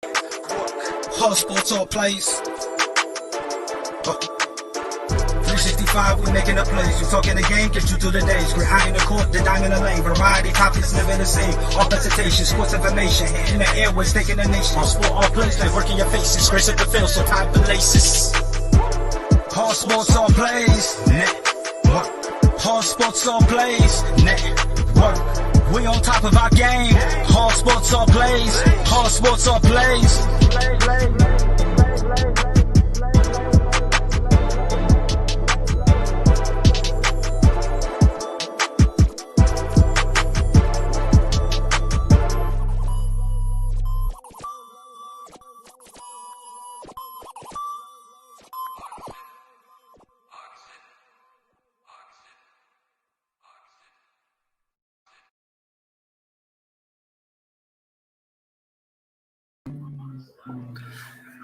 Hot sports all plays. 365, we making a plays. You talking the game, get you through the days. Great high in the court, the dime in the lane. Variety topics living the same. All presentation, sports information. Hitting the airways, taking the nation. All sport, all plays, like working your faces. Grace at the field, so type the laces. Hot sports all plays. Network. Hot sports all plays. Network. We on top of our game. Hot sports all plays. Hot sports all plays.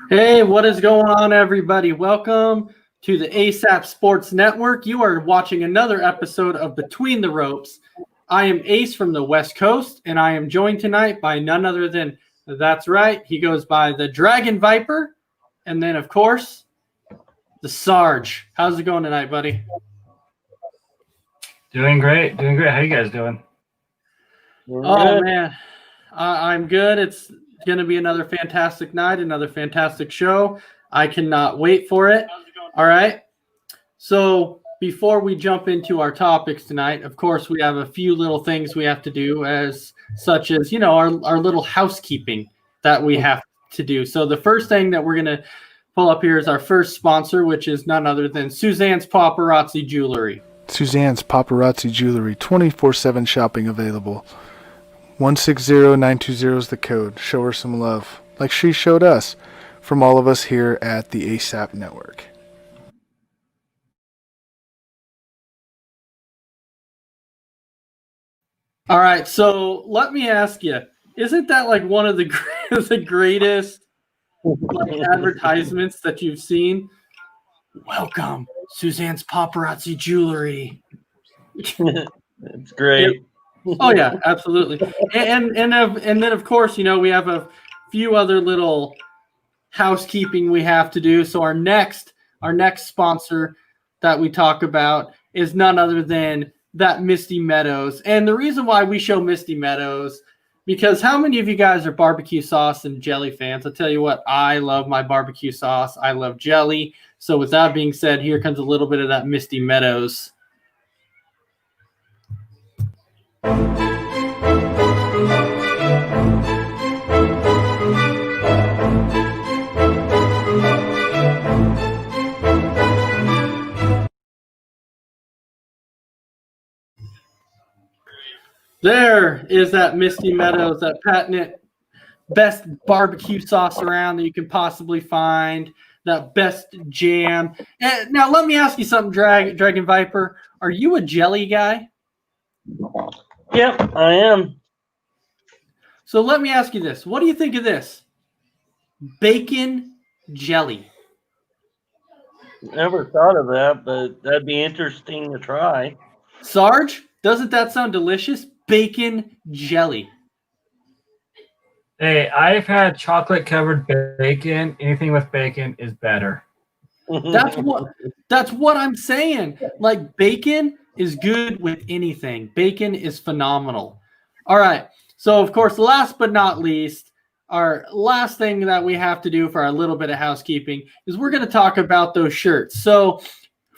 Hey, what is going on, everybody? Welcome to the ASAP Sports Network. You are watching another episode of Between the Ropes. I am Ace from the West Coast, and I am joined tonight by none other than, that's right, he goes by the Dragon Viper, and then, of course, the Sarge. How's it going tonight, buddy? Doing great. How you guys doing? Oh, man. I'm good. It's going to be another fantastic night, another fantastic show. I cannot wait for it. All right. So before we jump into our topics tonight, of course, we have a few little things we have to do, such as, our little housekeeping that we have to do. So the first thing that we're going to pull up here is our first sponsor, which is none other than Suzanne's Paparazzi Jewelry. Suzanne's Paparazzi Jewelry, 24/7 shopping available. 160920 is the code. Show her some love, like she showed us, from all of us here at the ASAP Network. All right, so let me ask you, isn't that like one of the greatest advertisements that you've seen? Welcome, Suzanne's Paparazzi Jewelry. It's great. Oh yeah, absolutely. And then of course, we have a few other little housekeeping we have to do. So our next sponsor that we talk about is none other than that Misty Meadows. And the reason why we show Misty Meadows, because how many of you guys are barbecue sauce and jelly fans? I'll tell you what, I love my barbecue sauce. I love jelly. So with that being said, here comes a little bit of that Misty Meadows. There is that Misty Meadows, that patented best barbecue sauce around that you can possibly find, that best jam. And now let me ask you something, Dragon Viper. Are you a jelly guy? Yep, I am. So let me ask you this. What do you think of this? Bacon jelly. Never thought of that, but that'd be interesting to try. Sarge, doesn't that sound delicious? Bacon jelly. Hey, I've had chocolate covered bacon. Anything with bacon is better. That's what I'm saying. Like, bacon is good with anything. Bacon is phenomenal. All right. So, of course, last but not least, our last thing that we have to do for our little bit of housekeeping is we're going to talk about those shirts. So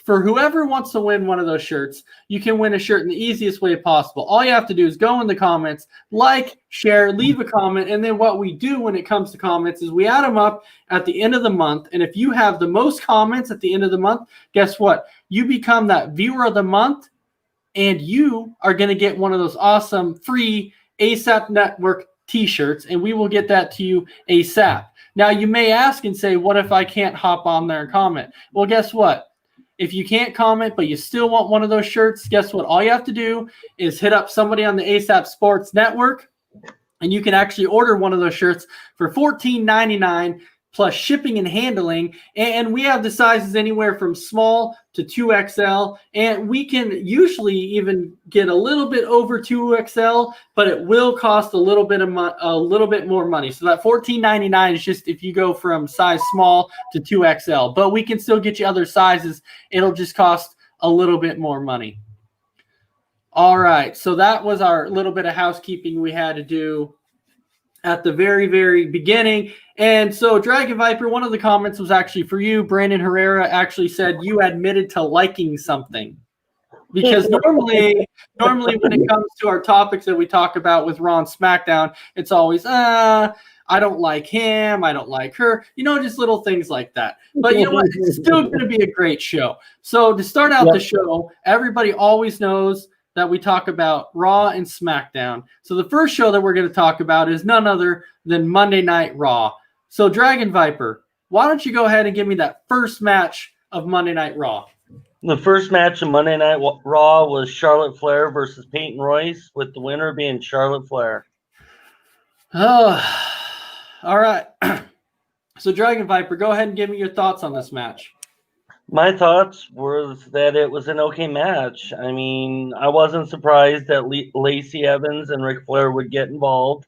for whoever wants to win one of those shirts, you can win a shirt in the easiest way possible. All you have to do is go in the comments, like, share, leave a comment, and then what we do when it comes to comments is we add them up at the end of the month, and if you have the most comments at the end of the month, guess what? You become that viewer of the month, and you are going to get one of those awesome free ASAP Network t-shirts, and we will get that to you ASAP. Now, you may ask and say, what if I can't hop on there and comment? Well, guess what? If you can't comment, but you still want one of those shirts, guess what? All you have to do is hit up somebody on the ASAP Sports Network, and you can actually order one of those shirts for $14.99 plus shipping and handling. And we have the sizes anywhere from small to 2XL. And we can usually even get a little bit over 2XL, but it will cost a little bit more money. So that $14.99 is just if you go from size small to 2XL. But we can still get you other sizes. It'll just cost a little bit more money. All right. So that was our little bit of housekeeping we had to do at the very, very beginning. And so Dragon Viper, one of the comments was actually for you. Brandon Herrera actually said you admitted to liking something. Because normally when it comes to our topics that we talk about with Raw and SmackDown, it's always, I don't like him, I don't like her, just little things like that. But you know what? It's still going to be a great show. So to start out the show, everybody always knows that we talk about Raw and SmackDown. So the first show that we're going to talk about is none other than Monday Night Raw. So Dragon Viper, why don't you go ahead and give me that first match of Monday Night Raw? The first match of Monday Night Raw was Charlotte Flair versus Peyton Royce, with the winner being Charlotte Flair. Oh, all right. So Dragon Viper, go ahead and give me your thoughts on this match. My thoughts were that it was an okay match. I mean, I wasn't surprised that Lacey Evans and Ric Flair would get involved.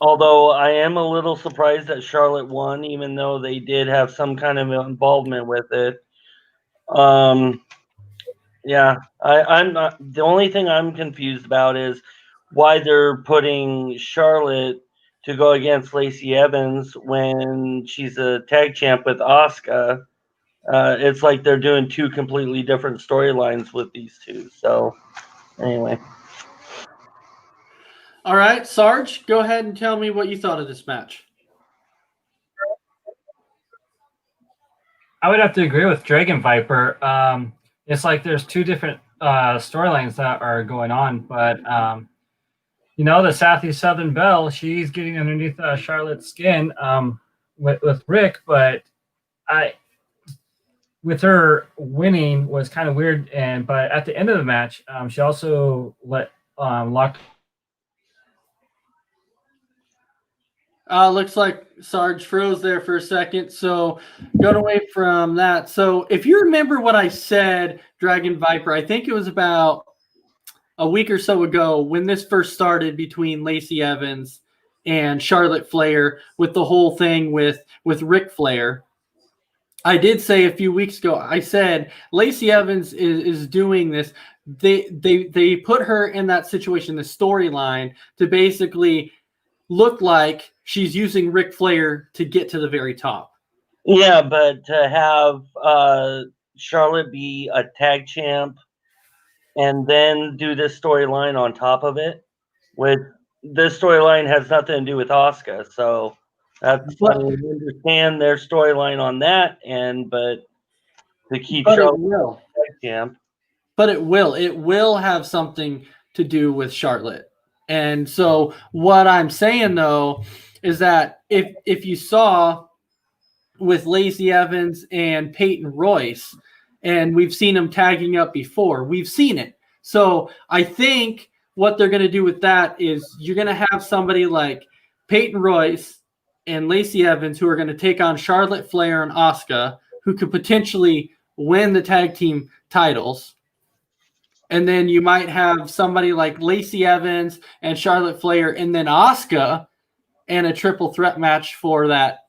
Although I am a little surprised that Charlotte won, even though they did have some kind of involvement with it. I'm not. The only thing I'm confused about is why they're putting Charlotte to go against Lacey Evans when she's a tag champ with Asuka. It's like they're doing two completely different storylines with these two. So, anyway. All right, Sarge, go ahead and tell me what you thought of this match. I would have to agree with Dragon Viper. It's like there's two different storylines that are going on, but the Sassy Southern Belle, she's getting underneath Charlotte's skin with Rick, but with her winning was kind of weird. But at the end of the match, she also locked. Looks like Sarge froze there for a second, so got away from that. So if you remember what I said, Dragon Viper, I think it was about a week or so ago when this first started between Lacey Evans and Charlotte Flair with the whole thing with Ric Flair. I did say a few weeks ago, I said Lacey Evans is doing this. They put her in that situation, the storyline, to basically look like she's using Ric Flair to get to the very top. Yeah, but to have Charlotte be a tag champ and then do this storyline on top of it, with this storyline has nothing to do with Asuka, so that's I understand their storyline on that end, but to keep Charlotte tag champ. But it will have something to do with Charlotte. And so what I'm saying, though, is that if you saw with Lacey Evans and Peyton Royce, and we've seen them tagging up before, we've seen it. So I think what they're going to do with that is you're going to have somebody like Peyton Royce and Lacey Evans who are going to take on Charlotte Flair and Asuka, who could potentially win the tag team titles. And then you might have somebody like Lacey Evans and Charlotte Flair and then Asuka and a triple threat match for that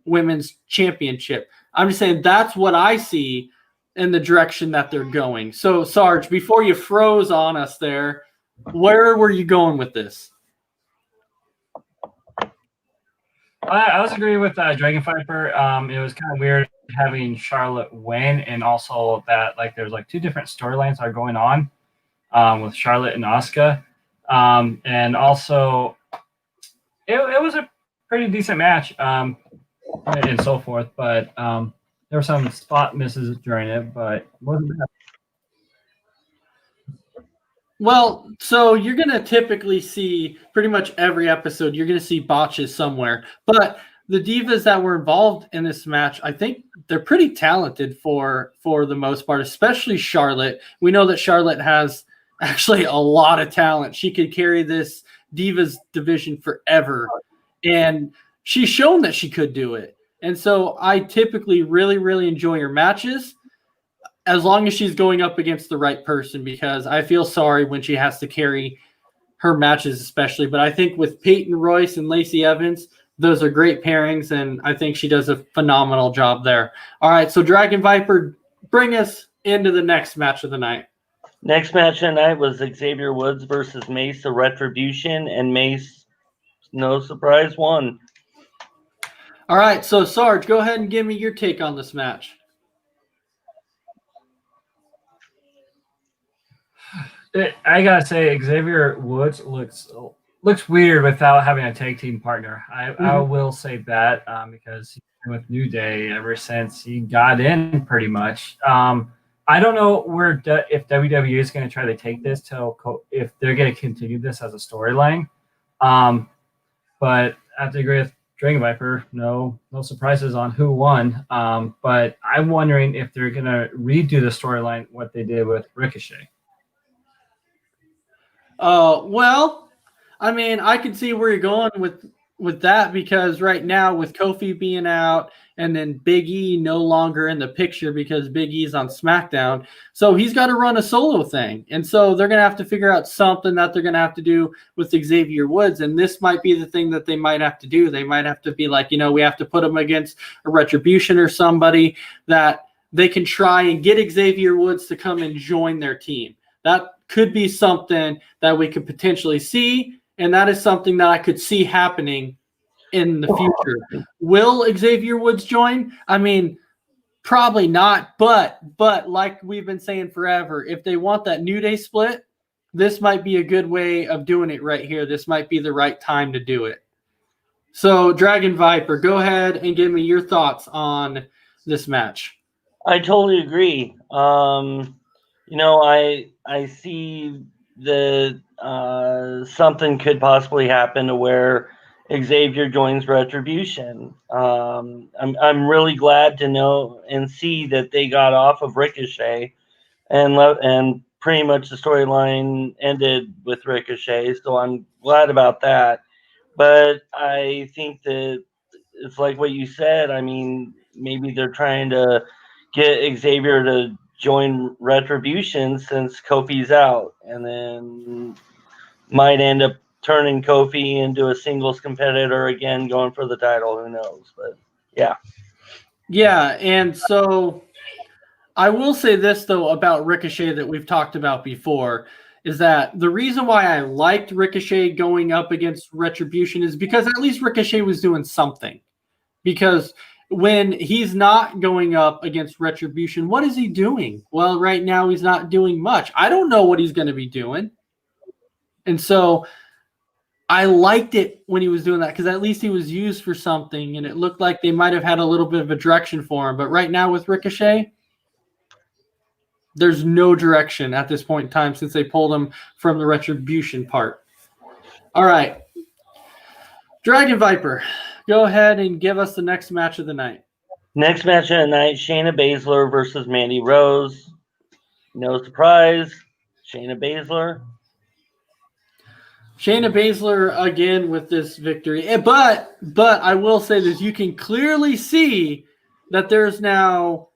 women's championship. I'm just saying that's what I see in the direction that they're going. So, Sarge, before you froze on us there, where were you going with this? I was agreeing with Dragon Viper. It was kind of weird having Charlotte win, and also that there's two different storylines that are going on with Charlotte and Asuka, and also it was a pretty decent match and so forth. But there were some spot misses during it, but it wasn't bad. Well, so you're going to typically see pretty much every episode, you're going to see botches somewhere. But the divas that were involved in this match, I think they're pretty talented for the most part, especially Charlotte. We know that Charlotte has actually a lot of talent. She could carry this divas division forever. And she's shown that she could do it. And so I typically really, really enjoy her matches as long as she's going up against the right person, because I feel sorry when she has to carry her matches especially. But I think with Peyton Royce and Lacey Evans, those are great pairings, and I think she does a phenomenal job there. All right, so Dragon Viper, bring us into the next match of the night. Next match of the night was Xavier Woods versus Mace of Retribution, and Mace, no surprise, won. All right, so Sarge, go ahead and give me your take on this match. I gotta say, Xavier Woods looks weird without having a tag team partner. I will say that because he's been with New Day ever since he got in, pretty much. I don't know if WWE is going to try to take this if they're going to continue this as a storyline. But I have to agree with Dragon Viper. No surprises on who won. But I'm wondering if they're going to redo the storyline what they did with Ricochet. Well, I mean, I can see where you're going with that, because right now with Kofi being out and then Big E no longer in the picture because Big E's on SmackDown, so he's got to run a solo thing. And so they're going to have to figure out something that they're going to have to do with Xavier Woods, and this might be the thing that they might have to do. They might have to be like, we have to put him against a Retribution or somebody that they can try and get Xavier Woods to come and join their team. That could be something that we could potentially see, and that is something that I could see happening in the future. Will Xavier Woods join? I mean, probably not, but like we've been saying forever, if they want that New Day split, this might be a good way of doing it right here. This might be the right time to do it. So, Dragon Viper, go ahead and give me your thoughts on this match. I totally agree. I see that something could possibly happen to where Xavier joins Retribution. I'm really glad to know and see that they got off of Ricochet, and pretty much the storyline ended with Ricochet. So I'm glad about that. But I think that it's like what you said. I mean, maybe they're trying to get Xavier to join Retribution since Kofi's out, and then might end up turning Kofi into a singles competitor again, going for the title. Who knows? But yeah. Yeah, and so I will say this, though, about Ricochet that we've talked about before, is that the reason why I liked Ricochet going up against Retribution is because at least Ricochet was doing something. Because when he's not going up against Retribution, what is he doing? Well, right now he's not doing much. I don't know what he's going to be doing. And so I liked it when he was doing that, because at least he was used for something, and it looked like they might have had a little bit of a direction for him. But right now with Ricochet, there's no direction at this point in time since they pulled him from the Retribution part. All right. Dragon Viper, go ahead and give us the next match of the night. Next match of the night, Shayna Baszler versus Mandy Rose. No surprise, Shayna Baszler. Shayna Baszler again with this victory. But I will say this, you can clearly see that there's now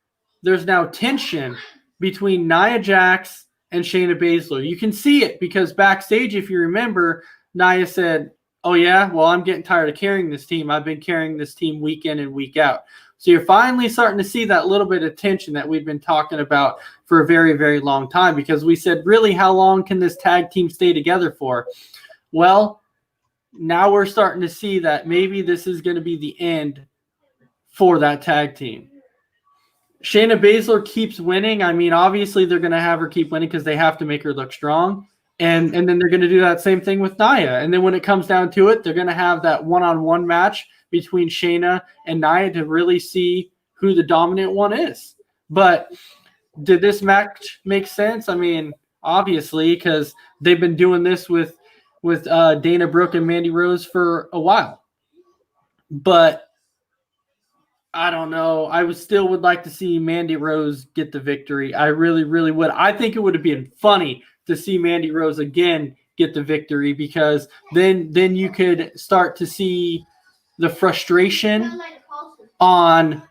tension between Nia Jax and Shayna Baszler. You can see it because backstage, if you remember, Nia said, "Oh yeah, well, I'm getting tired of carrying this team. I've been carrying this team week in and week out." So you're finally starting to see that little bit of tension that we've been talking about for a very, very long time, because we said, really, how long can this tag team stay together for? Well, now we're starting to see that maybe this is going to be the end for that tag team. Shayna Baszler keeps winning. I mean, obviously they're going to have her keep winning because they have to make her look strong. And then they're going to do that same thing with Nia. And then when it comes down to it, they're going to have that one-on-one match between Shayna and Nia to really see who the dominant one is. But did this match make sense? I mean, obviously, because they've been doing this with Dana Brooke and Mandy Rose for a while. But I don't know. I still would like to see Mandy Rose get the victory. I really, really would. I think it would have been funny to see Mandy Rose again get the victory, because then you could start to see the frustration on,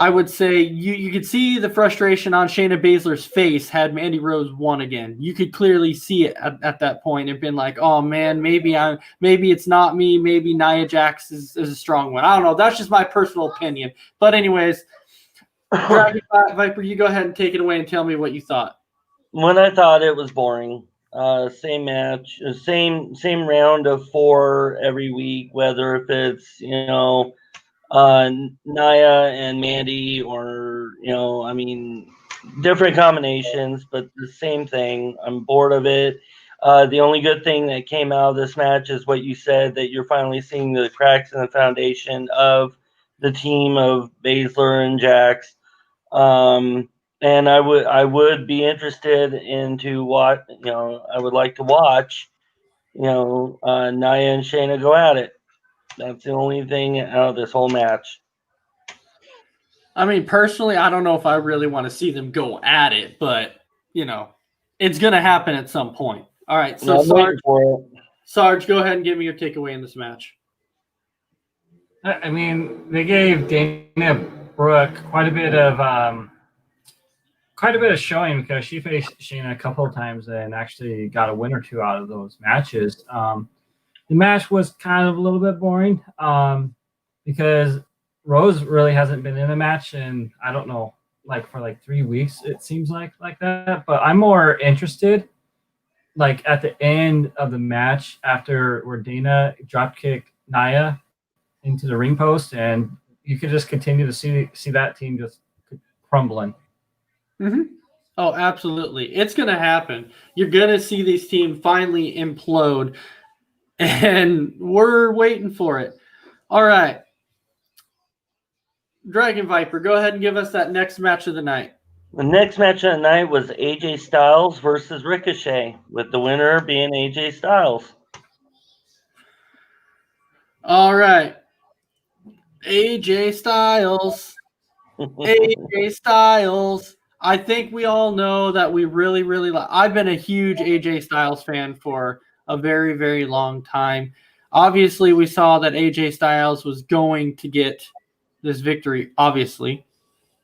I would say you could see the frustration on Shayna Baszler's face had Mandy Rose won again. You could clearly see it at that point. It'd been like, oh man, maybe it's not me. Maybe Nia Jax is a strong one. I don't know. That's just my personal opinion. But anyways, Dragon Viper, you go ahead and take it away and tell me what you thought. When I thought it was boring. Same match, same round of 4 every week, whether if it's, Nia and Mandy or, different combinations, but the same thing. I'm bored of it. The only good thing that came out of this match is what you said, that you're finally seeing the cracks in the foundation of the team of Baszler and Jax. And I would be interested into what, I would like to watch, Nia and Shayna go at it. That's the only thing out of this whole match. I mean, personally, I don't know if I really want to see them go at it, but, it's going to happen at some point. All right, so Sarge, go ahead and give me your takeaway in this match. I mean, they gave Dana Brooke quite a bit of showing because she faced Shayna a couple of times and actually got a win or two out of those matches. The match was kind of a little bit boring because Rose really hasn't been in a match in, I don't know, for 3 weeks, it seems like that. But I'm more interested, at the end of the match after where Dana dropkicked Nia into the ring post, and you could just continue to see that team just crumbling. Mm-hmm. Oh, absolutely. It's going to happen. You're going to see this team finally implode, and we're waiting for it. All right. Dragon Viper, go ahead and give us that next match of the night. The next match of the night was AJ Styles versus Ricochet, with the winner being AJ Styles. All right. AJ Styles. AJ Styles. I think we all know that we really, really like. I've been a huge AJ Styles fan for a very, very long time. Obviously, we saw that AJ Styles was going to get this victory, obviously.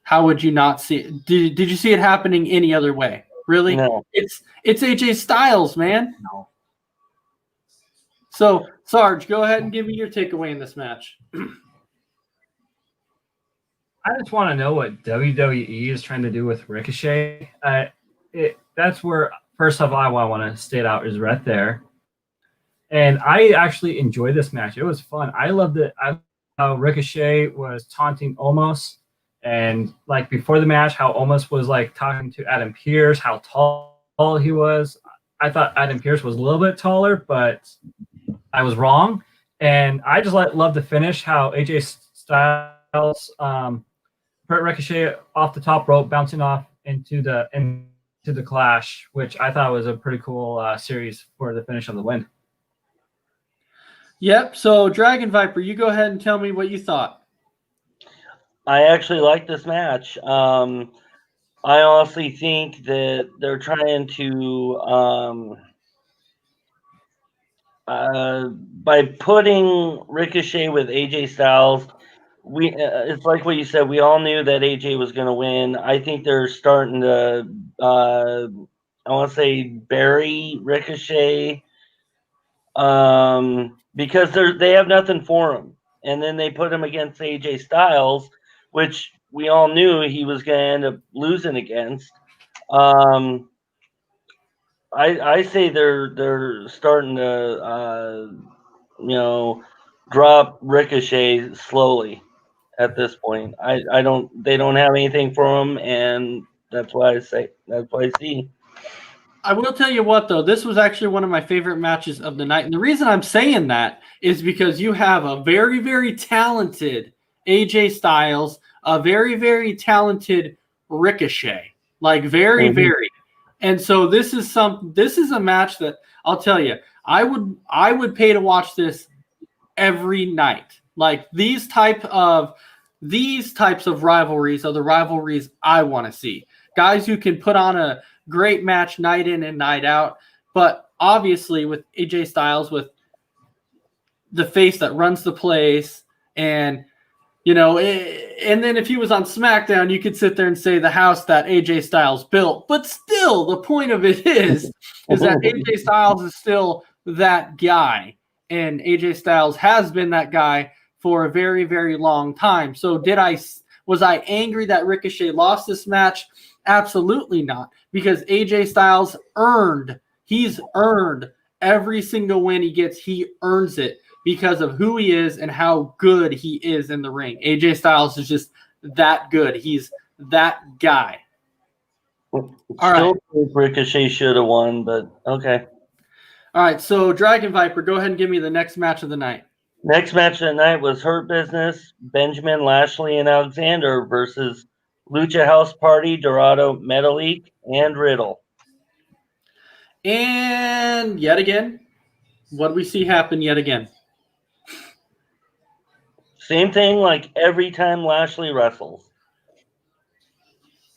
How would you not see it? Did you see it happening any other way? Really? No. It's AJ Styles, man. No. So, Sarge, go ahead and give me your takeaway in this match. I just want to know what WWE is trying to do with Ricochet. That's where, first of all, I want to state out is right there. And I actually enjoyed this match. It was fun. I loved it. How Ricochet was taunting Omos. And before the match, how Omos was talking to Adam Pearce, how tall he was. I thought Adam Pearce was a little bit taller, but I was wrong. And I just love the finish, how AJ Styles hurt Ricochet off the top rope, bouncing off into the Clash, which I thought was a pretty cool series for the finish of the win. Yep. So, Dragon Viper, you go ahead and tell me what you thought. I actually like this match. I honestly think that they're trying to, by putting Ricochet with AJ Styles, it's like what you said. We all knew that AJ was going to win. I think they're starting to, I want to say, bury Ricochet, because they have nothing for him. And then they put him against AJ Styles, which we all knew he was going to end up losing against. I say they're starting to, drop Ricochet slowly at this point. They don't have anything for him, and that's why I see. I will tell you what, though, this was actually one of my favorite matches of the night. And the reason I'm saying that is because you have a very, very talented AJ Styles, a very, very talented Ricochet, very. And so this is a match that I'll tell you, I would pay to watch this every night. These types of rivalries are the rivalries I want to see. Guys who can put on a great match night in and night out. But obviously with AJ Styles, with the face that runs the place, and and then if he was on SmackDown, you could sit there and say the house that AJ Styles built. But still, the point of it is that AJ Styles is still that guy, and AJ Styles has been that guy for a very, very long time. So was I angry that Ricochet lost this match? Absolutely not, because AJ Styles he's earned every single win he gets. He earns it because of who he is and how good he is in the ring. AJ Styles is just that good. He's that guy. All right. Ricochet should have won, but okay. All right, so Dragon Viper, go ahead and give me the next match of the night. Next match of the night was Hurt Business, Benjamin, Lashley, and Alexander versus Lucha House Party, Dorado, Metalik, and Riddle. And yet again, what do we see happen yet again? Same thing like every time Lashley wrestles.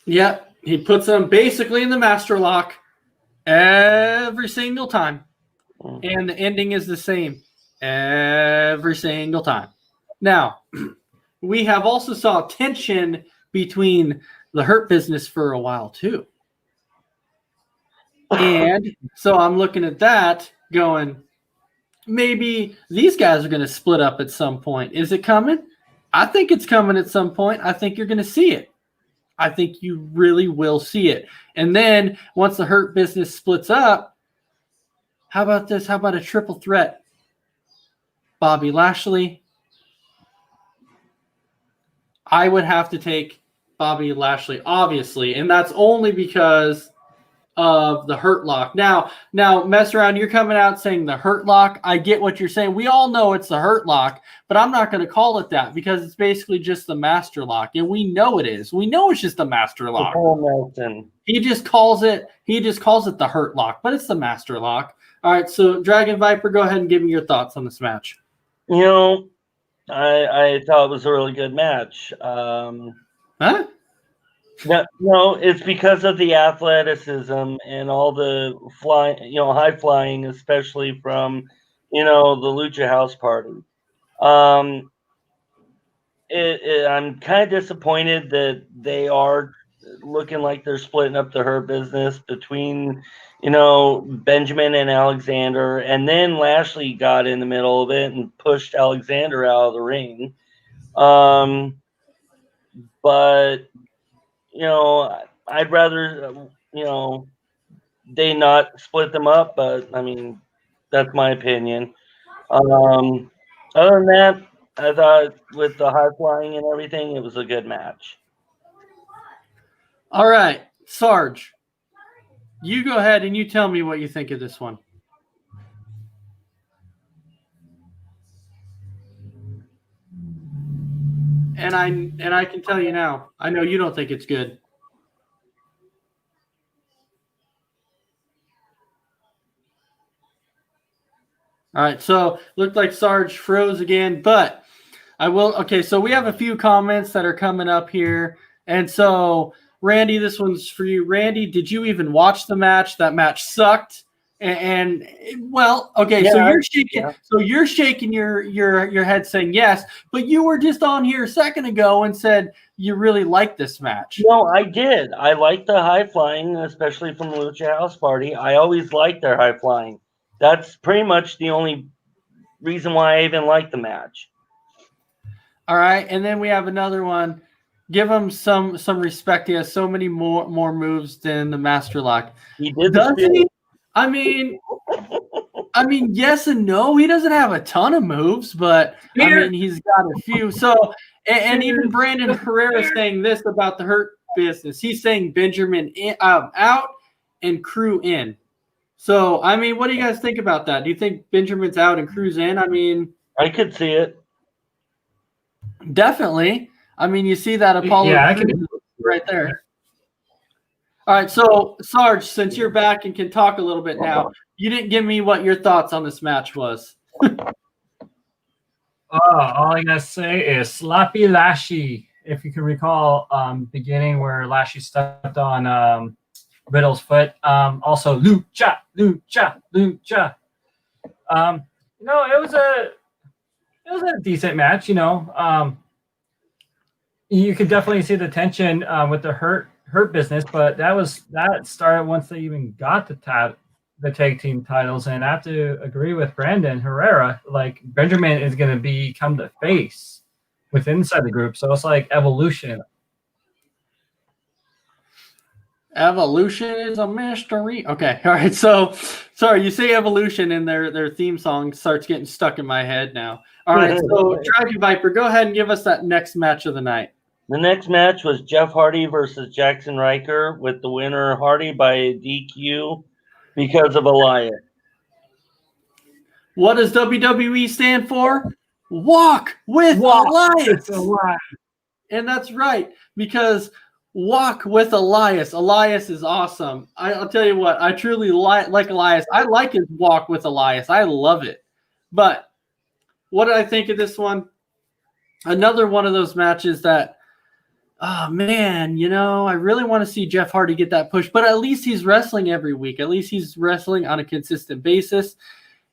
Yep, he puts them basically in the master lock every single time. And the ending is the same every single time. Now, we have also saw tension between the Hurt Business for a while too. And so I'm looking at that going, maybe these guys are going to split up at some point. Is it coming? I think it's coming at some point. I think you're going to see it. I think you really will see it. And then once the Hurt Business splits up, how about this? How about a triple threat? Bobby Lashley. I would have to take Bobby Lashley, obviously, and that's only because of the Hurt Lock. Now, mess around. You're coming out saying the Hurt Lock. I get what you're saying. We all know it's the Hurt Lock, but I'm not going to call it that because it's basically just the Master Lock, and we know it is. We know it's just the Master Lock. He just calls it the Hurt Lock, but it's the Master Lock. All right, so Dragon Viper, go ahead and give me your thoughts on this match. I thought it was a really good match. Huh? No, it's because of the athleticism and all the flying, high flying, especially from, the Lucha House Party. I'm kind of disappointed that they are looking like they're splitting up the Hurt Business between, Benjamin and Alexander, and then Lashley got in the middle of it and pushed Alexander out of the ring. But I'd rather, they not split them up, but I mean, that's my opinion. Other than that, I thought with the high flying and everything, it was a good match. All right, Sarge, you go ahead and you tell me what you think of this one. And I can tell you now, I know you don't think it's good. All right, so looked like Sarge froze again, but I will. Okay, so we have a few comments that are coming up here. And so, Randy, this one's for you. Randy, did you even watch the match? That match sucked. And well, okay, so you're shaking. Yeah. So you're shaking your head, saying yes, but you were just on here a second ago and said you really liked this match. No, I did. I like the high flying, especially from the Lucha House Party. I always liked their high flying. That's pretty much the only reason why I even like the match. All right, and then we have another one. Give him some respect. He has so many more moves than the Master Lock. He did. Does he? I mean, yes and no. He doesn't have a ton of moves, but I mean, he's got a few. So, and even Brandon Herrera saying this about the Hurt Business. He's saying Benjamin out and Crew in. So, I mean, what do you guys think about that? Do you think Benjamin's out and Crew's in? I mean, I could see it. Definitely. I mean, you see that Apollo right there. All right, so Sarge, since you're back and can talk a little bit now, you didn't give me what your thoughts on this match was. All I gotta say is sloppy Lashy. If you can recall, beginning where Lashy stepped on Riddle's foot. Also, lucha. It was a it was a decent match. You could definitely see the tension with the hurt business, but that started once they even got the tag team titles. And I have to agree with Brandon Herrera. Like Benjamin is going to become the face inside the group, so it's like evolution. Evolution is a mystery. Okay, all right. So, sorry, you say evolution, and their theme song starts getting stuck in my head now. All right, so Dragon Viper, go ahead and give us that next match of the night. The next match was Jeff Hardy versus Jackson Riker, with the winner Hardy by DQ because of Elias. What does WWE stand for? Walk with Elias. And that's right, because walk with Elias. Elias is awesome. I'll tell you what, I truly like Elias. I like his walk with Elias. I love it. But what did I think of this one? Another one of those matches that, oh man, I really want to see Jeff Hardy get that push, but at least he's wrestling every week. At least he's wrestling on a consistent basis.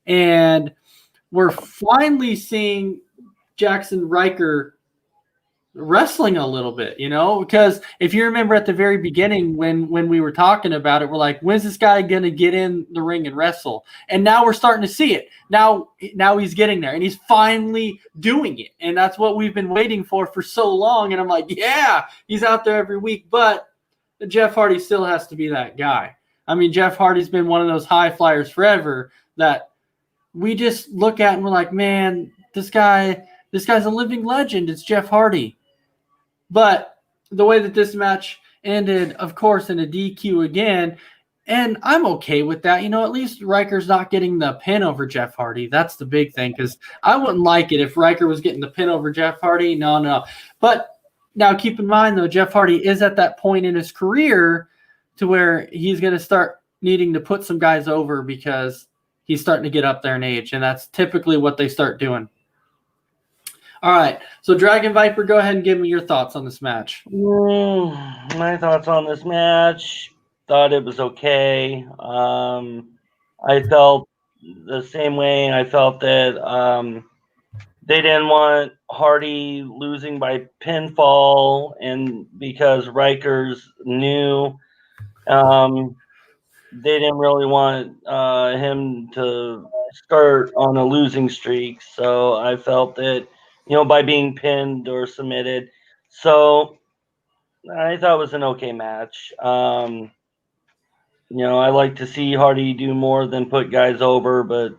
And we're finally seeing Jackson Riker wrestling a little bit, because if you remember at the very beginning when we were talking about it, we're like, when's this guy going to get in the ring and wrestle? And now we're starting to see it. Now he's getting there, and he's finally doing it. And that's what we've been waiting for so long. And I'm like, yeah, he's out there every week, but Jeff Hardy still has to be that guy. I mean, Jeff Hardy's been one of those high flyers forever that we just look at and we're like, man, this guy's a living legend. It's Jeff Hardy. But the way that this match ended, of course, in a DQ again, and I'm okay with that. At least Riker's not getting the pin over Jeff Hardy. That's the big thing, because I wouldn't like it if Riker was getting the pin over Jeff Hardy. No. But now keep in mind, though, Jeff Hardy is at that point in his career to where he's going to start needing to put some guys over because he's starting to get up there in age, and that's typically what they start doing. All right, so Dragon Viper, go ahead and give me your thoughts on this match. My thoughts on this match, thought it was okay. I felt the same way. I felt that they didn't want Hardy losing by pinfall, and because Riker's new, they didn't really want him to start on a losing streak. So I felt that, by being pinned or submitted. So I thought it was an okay match. I like to see Hardy do more than put guys over, but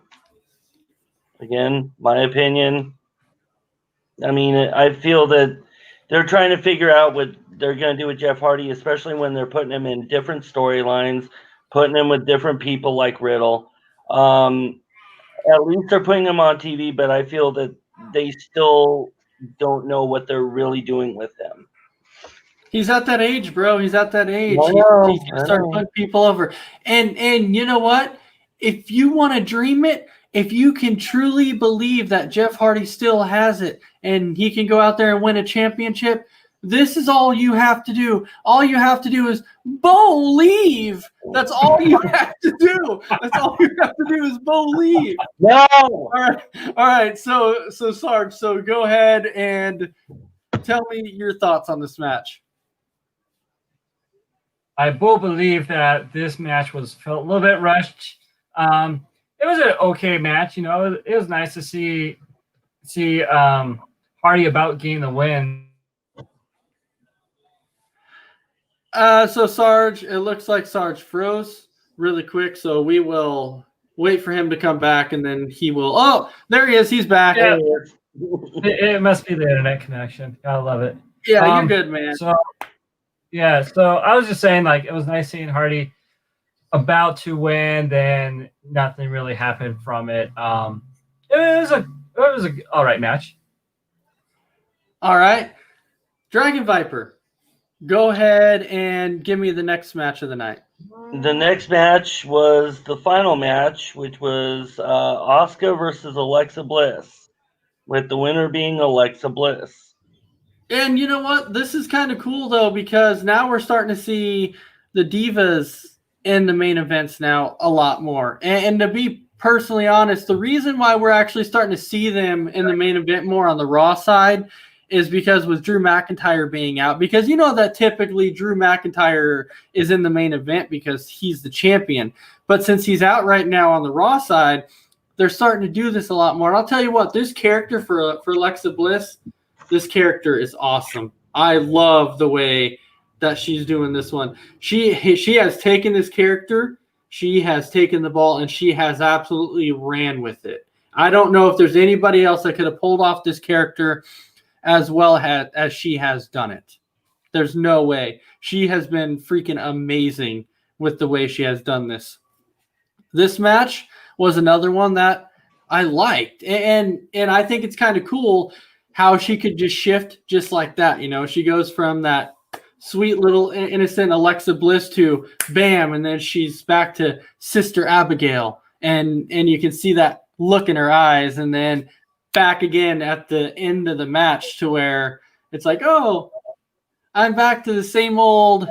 again, my opinion, I feel that they're trying to figure out what they're going to do with Jeff Hardy, especially when they're putting him in different storylines, putting him with different people like Riddle. At least they're putting him on TV, but I feel that they still don't know what they're really doing with him. He's at that age, bro. He's at that age. He's going to start putting people over. And you know what? If you want to dream it, if you can truly believe that Jeff Hardy still has it and he can go out there and win a championship, this is all you have to do. All you have to do is believe. That's all you have to do. That's all you have to do is believe. No. All right. So Sarge, so go ahead and tell me your thoughts on this match. I will believe that this match felt a little bit rushed. It was an okay match. It was nice to see Hardy about getting the win. So Sarge, it looks like Sarge froze really quick, so we will wait for him to come back, and then he will. Oh, there he is. He's back. Yeah. It must be the internet connection. I love it. Yeah, you're good, man. So I was just saying, like, it was nice seeing Hardy about to win, then nothing really happened from it. It was a all right match. All right, Dragon Viper, go ahead and give me the next match of the night. The next match was the final match, which was Asuka versus Alexa Bliss, with the winner being Alexa Bliss. And you know what? This is kind of cool, though, because now we're starting to see the divas in the main events now a lot more. And to be personally honest, the reason why we're actually starting to see them in the main event more on the Raw side is because with Drew McIntyre being out, because you know that typically Drew McIntyre is in the main event because he's the champion. But since he's out right now on the Raw side, they're starting to do this a lot more. And I'll tell you what, this character for Alexa Bliss, this character is awesome. I love the way that she's doing this one. She has taken this character, she has taken the ball, and she has absolutely ran with it. I don't know if there's anybody else that could have pulled off this character as well as she has done it. There's no way. She has been freaking amazing with the way she has done this. This match was another one that I liked. And I think it's kind of cool how she could just shift just like that. You know, she goes from that sweet little innocent Alexa Bliss to bam, and then she's back to Sister Abigail. And you can see that look in her eyes, and then back again at the end of the match to where it's like, oh, I'm back to the same old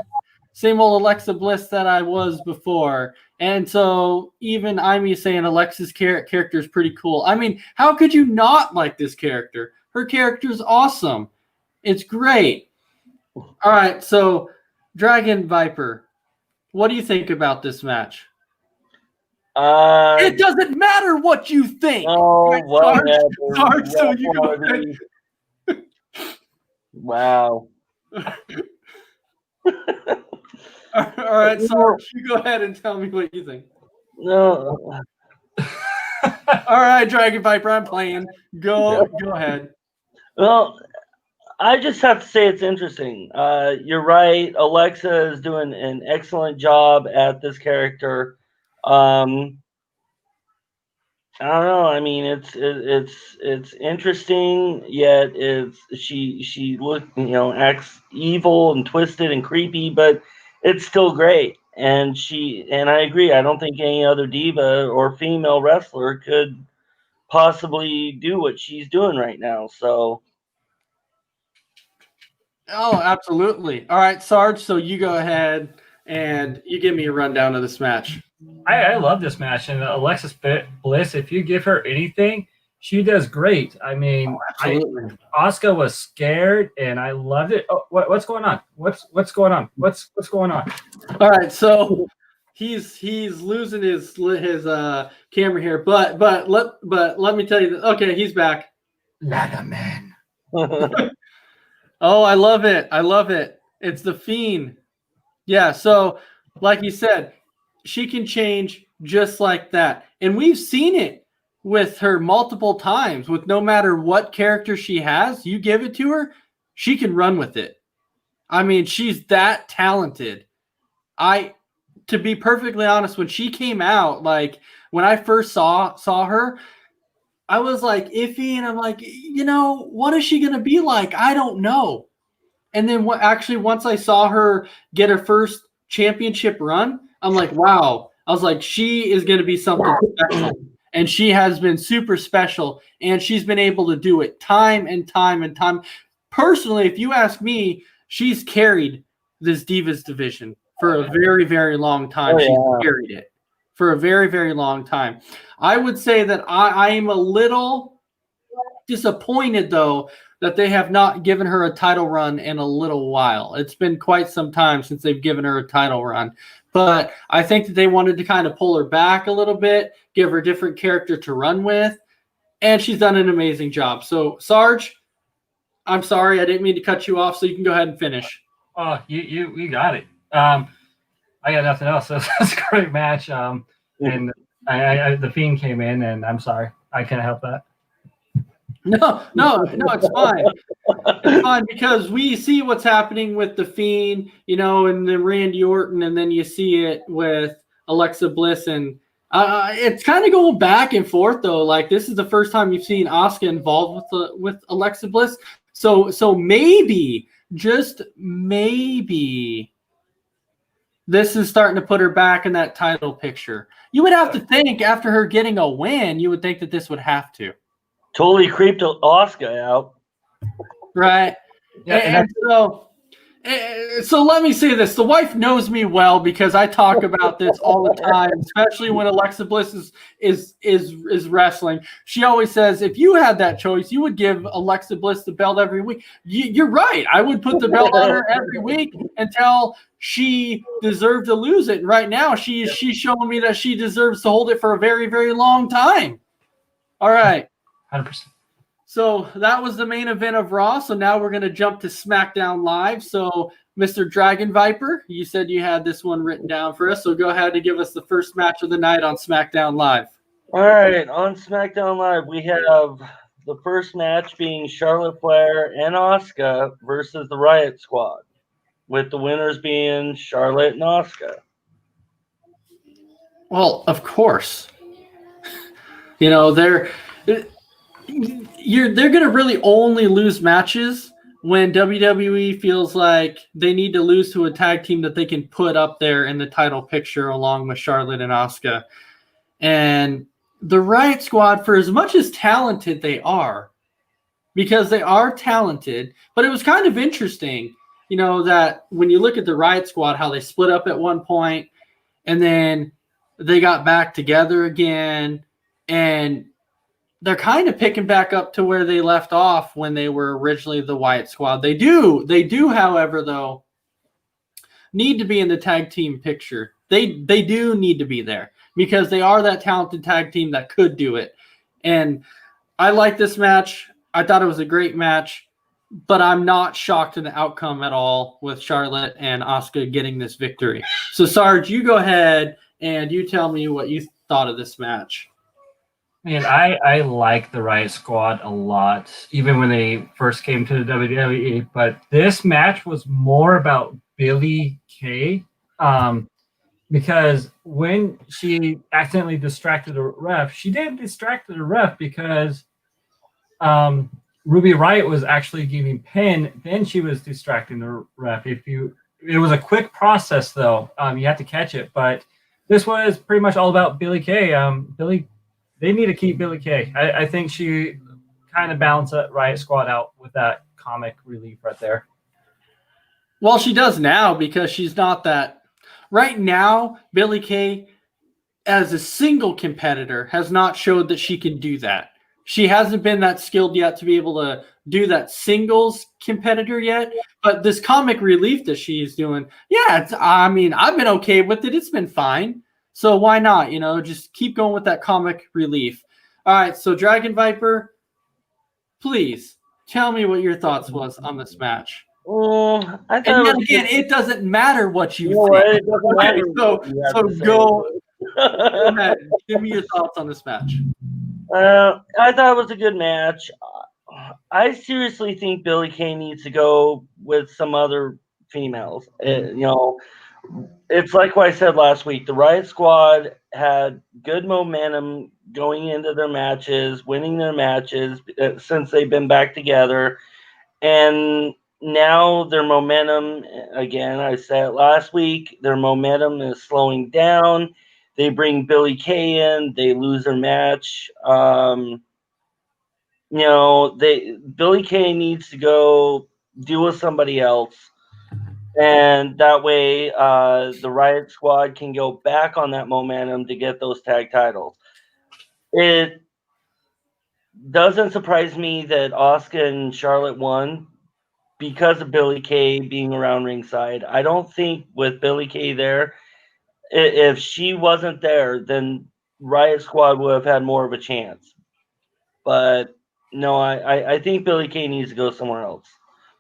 Alexa Bliss that I was before. And so even I'm saying Alexa's character is pretty cool. I mean, how could you not like this character? Her character's awesome. It's great. All right, so Dragon Viper, what do you think about this match? It doesn't matter what you think. Oh, Right, whatever. Sarge, so you go ahead. Wow. All right, Sarge, you go ahead and tell me what you think. No. All right, Dragon Viper, I'm playing. Go ahead. Well, I just have to say it's interesting. You're right. Alexa is doing an excellent job at this character. I don't know. I mean, it's interesting, yet she acts evil and twisted and creepy, but it's still great. And I agree. I don't think any other diva or female wrestler could possibly do what she's doing right now. So. Oh, absolutely. All right, Sarge, so you go ahead and you give me a rundown of this match. I love this match, and Alexa Bliss, if you give her anything, she does great. I mean, Absolutely. Asuka was scared, and I loved it. Oh, what's going on? What's going on? What's going on? All right, so he's losing his camera here, but let me tell you that. Okay, he's back. Ladder man. Oh, I love it. I love it. It's the Fiend. Yeah, so like you said, she can change just like that. And we've seen it with her multiple times with no matter what character she has, you give it to her, she can run with it. I mean, she's that talented. To be perfectly honest, when she came out, like when I first saw her, I was like iffy, and I'm like, what is she going to be like? I don't know. And then once I saw her get her first championship run, I'm like, wow. I was like, she is going to be something special. And she has been super special, and she's been able to do it time and time and time. Personally, if you ask me, she's carried this Divas division for a very, very long time. She's carried it for a very, very long time. I would say that I am a little disappointed, though, that they have not given her a title run in a little while. It's been quite some time since they've given her a title run. But I think that they wanted to kind of pull her back a little bit, give her a different character to run with, and she's done an amazing job. So, Sarge, I'm sorry, I didn't mean to cut you off, so you can go ahead and finish. Oh, you got it. I got nothing else. That's a great match. And the Fiend came in, and I'm sorry, I can't help that. No, it's fine. It's fine because we see what's happening with the Fiend, and then Randy Orton, and then you see it with Alexa Bliss, and it's kind of going back and forth though. Like this is the first time you've seen Asuka involved with Alexa Bliss, so maybe, just maybe, this is starting to put her back in that title picture. You would have to think after her getting a win, you would think that this would have to. Totally creeped Asuka out. Right. Yeah, and so So let me say this: the wife knows me well because I talk about this all the time, especially when Alexa Bliss is wrestling. She always says, "If you had that choice, you would give Alexa Bliss the belt every week." You're right. I would put the belt on her every week until she deserved to lose it. And right now, she's showing me that she deserves to hold it for a very, very long time. All right. 100%. So that was the main event of Raw. So now we're going to jump to SmackDown Live. So Mr. Dragon Viper, you said you had this one written down for us. So go ahead and give us the first match of the night on SmackDown Live. All right, on SmackDown Live, we have the first match being Charlotte Flair and Asuka versus the Riot Squad, with the winners being Charlotte and Asuka. Well, of course. They're going to really only lose matches when WWE feels like they need to lose to a tag team that they can put up there in the title picture along with Charlotte and Asuka. And the Riot Squad, for as much as talented they are, because they are talented, but it was kind of interesting, that when you look at the Riot Squad, how they split up at one point and then they got back together again, and they're kind of picking back up to where they left off when they were originally the Wyatt Squad. They do, however, though, need to be in the tag team picture. They do need to be there because they are that talented tag team that could do it. And I like this match. I thought it was a great match, but I'm not shocked in the outcome at all with Charlotte and Asuka getting this victory. So, Sarge, you go ahead and you tell me what you thought of this match. Man, I like the Riot Squad a lot, even when they first came to the WWE. But this match was more about Billie Kay, because when she accidentally distracted the ref, she didn't distract the ref because Ruby Riott was actually giving pin. Then she was distracting the ref. It was a quick process though. You have to catch it, but this was pretty much all about Billie Kay. They need to keep Billie Kay. I think she kind of balanced that Riot Squad out with that comic relief right there. Well, she does now because she's not that. Right now, Billie Kay, as a single competitor, has not showed that she can do that. She hasn't been that skilled yet to be able to do that singles competitor yet. But this comic relief that she's doing, I've been okay with it. It's been fine. So why not, just keep going with that comic relief. All right, so Dragon Viper, please tell me what your thoughts was on this match. I thought and again, it doesn't matter what you think. Right, it doesn't matter So go ahead. Give me your thoughts on this match. I thought it was a good match. I seriously think Billie Kay needs to go with some other females. It's like what I said last week. The Riot Squad had good momentum going into their matches, winning their matches since they've been back together. And now their momentum, again, I said it last week, their momentum is slowing down. They bring Billie Kay in, they lose their match. Billie Kay needs to go deal with somebody else. And that way, the Riot Squad can go back on that momentum to get those tag titles. It doesn't surprise me that Asuka and Charlotte won because of Billie Kay being around ringside. I don't think with Billie Kay there, if she wasn't there, then Riot Squad would have had more of a chance. But no, I think Billie Kay needs to go somewhere else.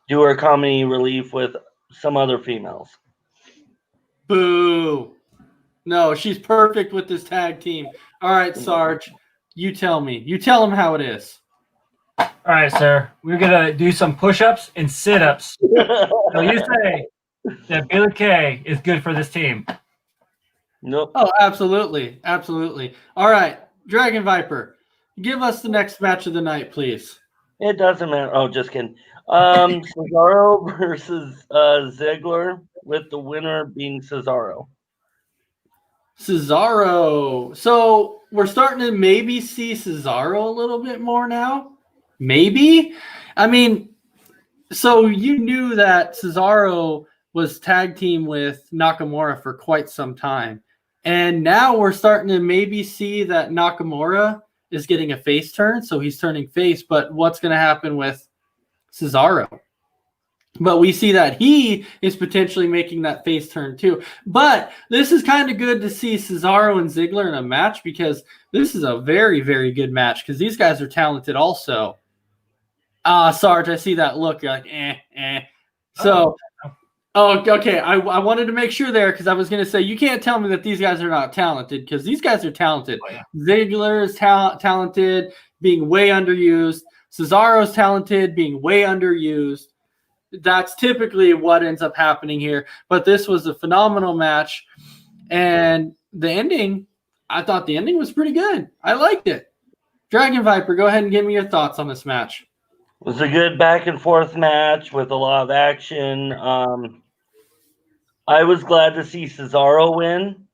Do her comedy relief with some other females. Boo. No, she's perfect with this tag team. All right, Sarge, you tell me. You tell them how it is. All right, sir. We're going to do some push-ups and sit-ups. So you say that Billie Kay is good for this team. Nope. Oh, absolutely. Absolutely. All right, Dragon Viper, give us the next match of the night, please. It doesn't matter. Oh, just kidding. Cesaro versus Ziggler, with the winner being Cesaro. Cesaro. So we're starting to maybe see Cesaro a little bit more now. Maybe. I mean, So you knew that Cesaro was tag team with Nakamura for quite some time. And now we're starting to maybe see that Nakamura is getting a face turn. So he's turning face. But what's going to happen with Cesaro? But we see that he is potentially making that face turn too. But this is kind of good to see Cesaro and Ziggler in a match because this is a very, very good match because these guys are talented also. Sarge, I see that look. You're like, So, okay. I wanted to make sure there because I was going to say, you can't tell me that these guys are not talented because these guys are talented. Oh, yeah. Ziggler is talented, being way underused. Cesaro's talented, being way underused. That's typically what ends up happening here. But this was a phenomenal match. And the ending, I thought the ending was pretty good. I liked it. Dragon Viper, go ahead and give me your thoughts on this match. It was a good back and forth match with a lot of action. I was glad to see Cesaro win.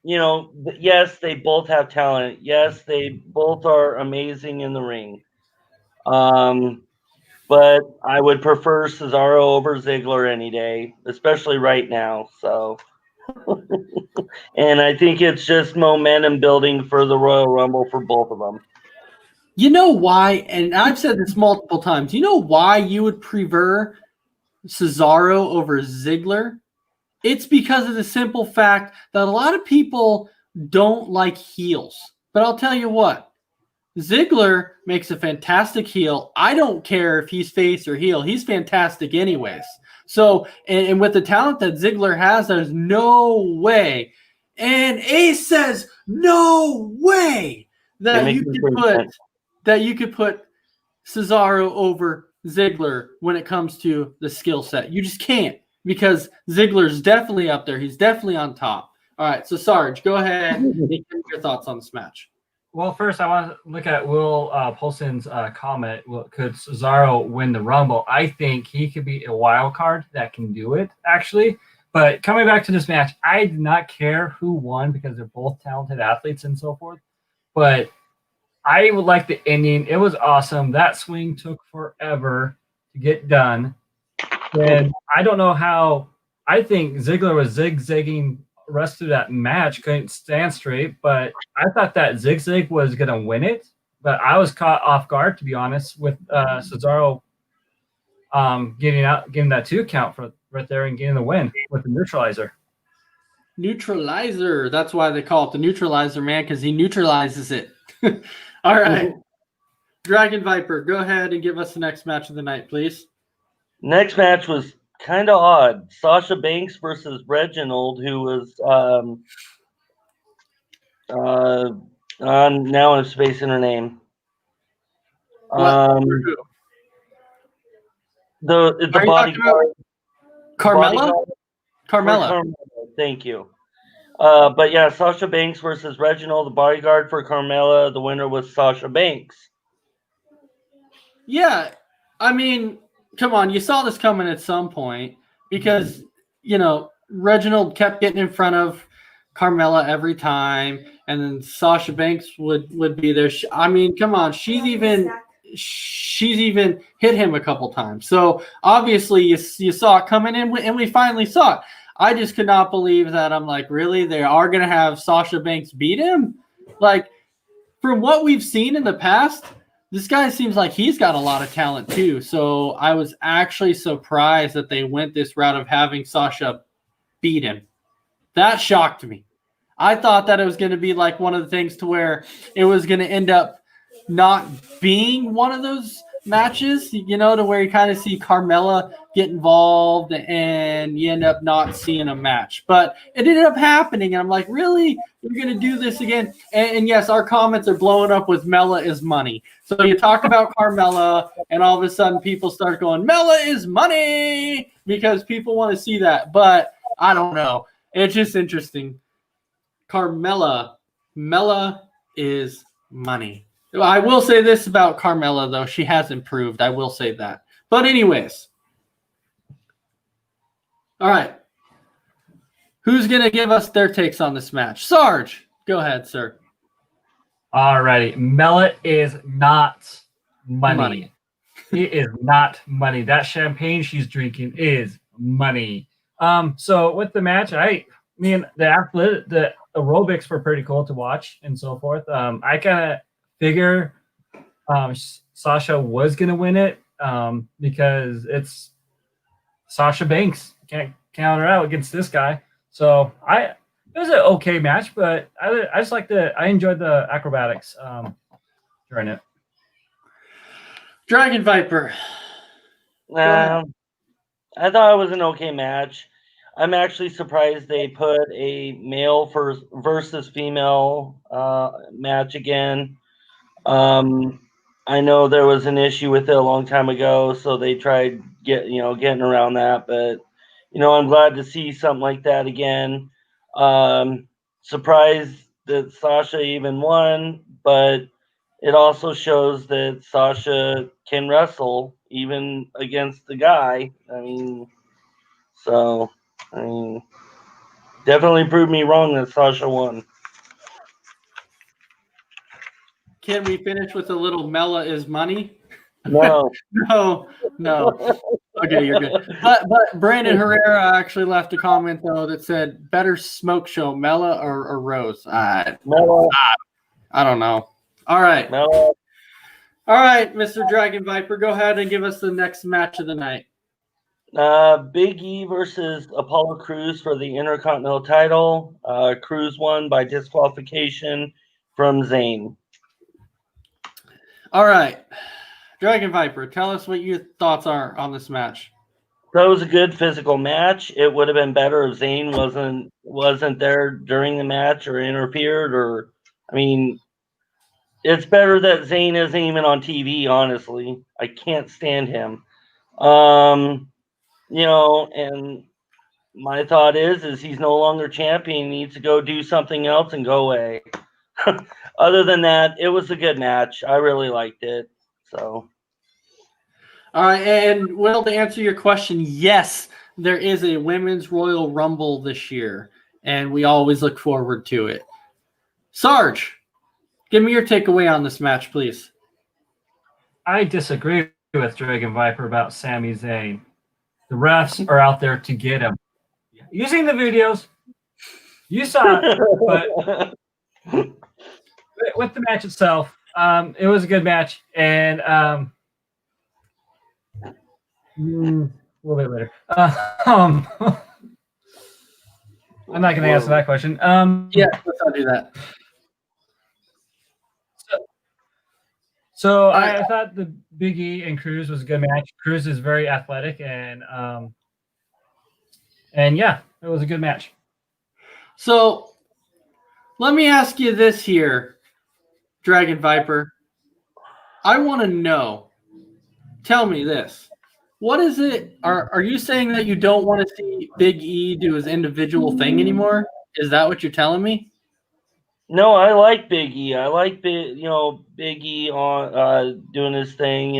Yes, they both have talent. Yes, they both are amazing in the ring. But I would prefer Cesaro over Ziggler any day, especially right now. So, and I think it's just momentum building for the Royal Rumble for both of them. You know why? And I've said this multiple times. You know why you would prefer Cesaro over Ziggler? It's because of the simple fact that a lot of people don't like heels. But I'll tell you what. Ziggler makes a fantastic heel. I don't care if he's face or heel. He's fantastic anyways. So, and with the talent that Ziggler has, there's no way. And Ace says, no way that you could put Cesaro over Ziggler when it comes to the skill set. You just can't because Ziggler's definitely up there. He's definitely on top. All right, so Sarge, go ahead and give your thoughts on this match. Well, first, I want to look at Will Polson's comment. Could Cesaro win the Rumble? I think he could be a wild card that can do it, actually. But coming back to this match, I did not care who won because they're both talented athletes and so forth. But I would like the ending. It was awesome. That swing took forever to get done. And I don't know how – I think Ziggler was zigzagging – rest of that match, couldn't stand straight, but I thought that Zig was going to win it, but I was caught off guard, to be honest, with Cesaro getting that 2 count for right there and getting the win with the neutralizer. Neutralizer. That's why they call it the neutralizer, man, because he neutralizes it. All right. Dragon Viper, go ahead and give us the next match of the night, please. Next match was kind of odd. Sasha Banks versus Reginald, who was now I'm spacing her name. The bodyguard. Carmella. Thank you. But yeah, Sasha Banks versus Reginald, the bodyguard for Carmella. The winner was Sasha Banks. Yeah, I mean, come on, you saw this coming at some point because, Reginald kept getting in front of Carmella every time, and then Sasha Banks would be there. I mean, come on, she's even hit him a couple times. So obviously you saw it coming in, and we finally saw it. I just could not believe that. I'm like, really? They are going to have Sasha Banks beat him? Like, from what we've seen in the past, this guy seems like he's got a lot of talent too. So I was actually surprised that they went this route of having Sasha beat him. That shocked me. I thought that it was going to be like one of the things to where it was going to end up not being one of those matches, to where you kind of see Carmella get involved and you end up not seeing a match. But it ended up happening, and I'm like, really? You're going to do this again? And yes, our comments are blowing up with Mella is money. So you talk about Carmella, and all of a sudden people start going, Mella is money, because people want to see that. But I don't know. It's just interesting. Mella is money. I will say this about Carmella, though. She has improved. I will say that. But anyways. All right. Who's going to give us their takes on this match? Sarge, go ahead, sir. All righty. Mella is not money. It is not money. That champagne she's drinking is money. So with the match, the aerobics were pretty cool to watch and so forth. I kind of figure Sasha was gonna win it because it's Sasha Banks. Can't count her out against this guy. So it was an okay match, but I just I enjoyed the acrobatics during it. Dragon Viper. I thought it was an okay match. I'm actually surprised they put a male versus female match again. I know there was an issue with it a long time ago, so they tried getting around that. But I'm glad to see something like that again. Surprised that Sasha even won, but it also shows that Sasha can wrestle even against the guy. Definitely proved me wrong that Sasha won. Can we finish with a little Mela is money? No. No. Okay, you're good. But Brandon Herrera actually left a comment though that said, "Better smoke show, Mela or Rose?" Mela. I don't know. All right. Mela. All right, Mr. Dragon Viper, go ahead and give us the next match of the night. Big E versus Apollo Crews for the Intercontinental title. Crews won by disqualification from Zayn. All right. Dragon Viper, tell us what your thoughts are on this match. That was a good physical match. It would have been better if Zayn wasn't there during the match or interfered. It's better that Zayn isn't even on TV, honestly. I can't stand him. And my thought is he's no longer champion. He needs to go do something else and go away. Other than that, it was a good match. I really liked it. So. All right, and Will, to answer your question, yes, there is a Women's Royal Rumble this year, and we always look forward to it. Sarge, give me your takeaway on this match, please. I disagree with Dragon Viper about Sami Zayn. The refs are out there to get him. Using the videos, you saw it, but with the match itself, it was a good match, and a little bit later. I'm not going to answer that question. Yeah, let's not do that. So I thought the Big E and Cruz was a good match. Cruz is very athletic, and yeah, it was a good match. So let me ask you this here, Dragon Viper. I want to know. Tell me this. What is it? Are you saying that you don't want to see Big E do his individual thing anymore? Is that what you're telling me? No, I like Big E. I like Big E on doing his thing.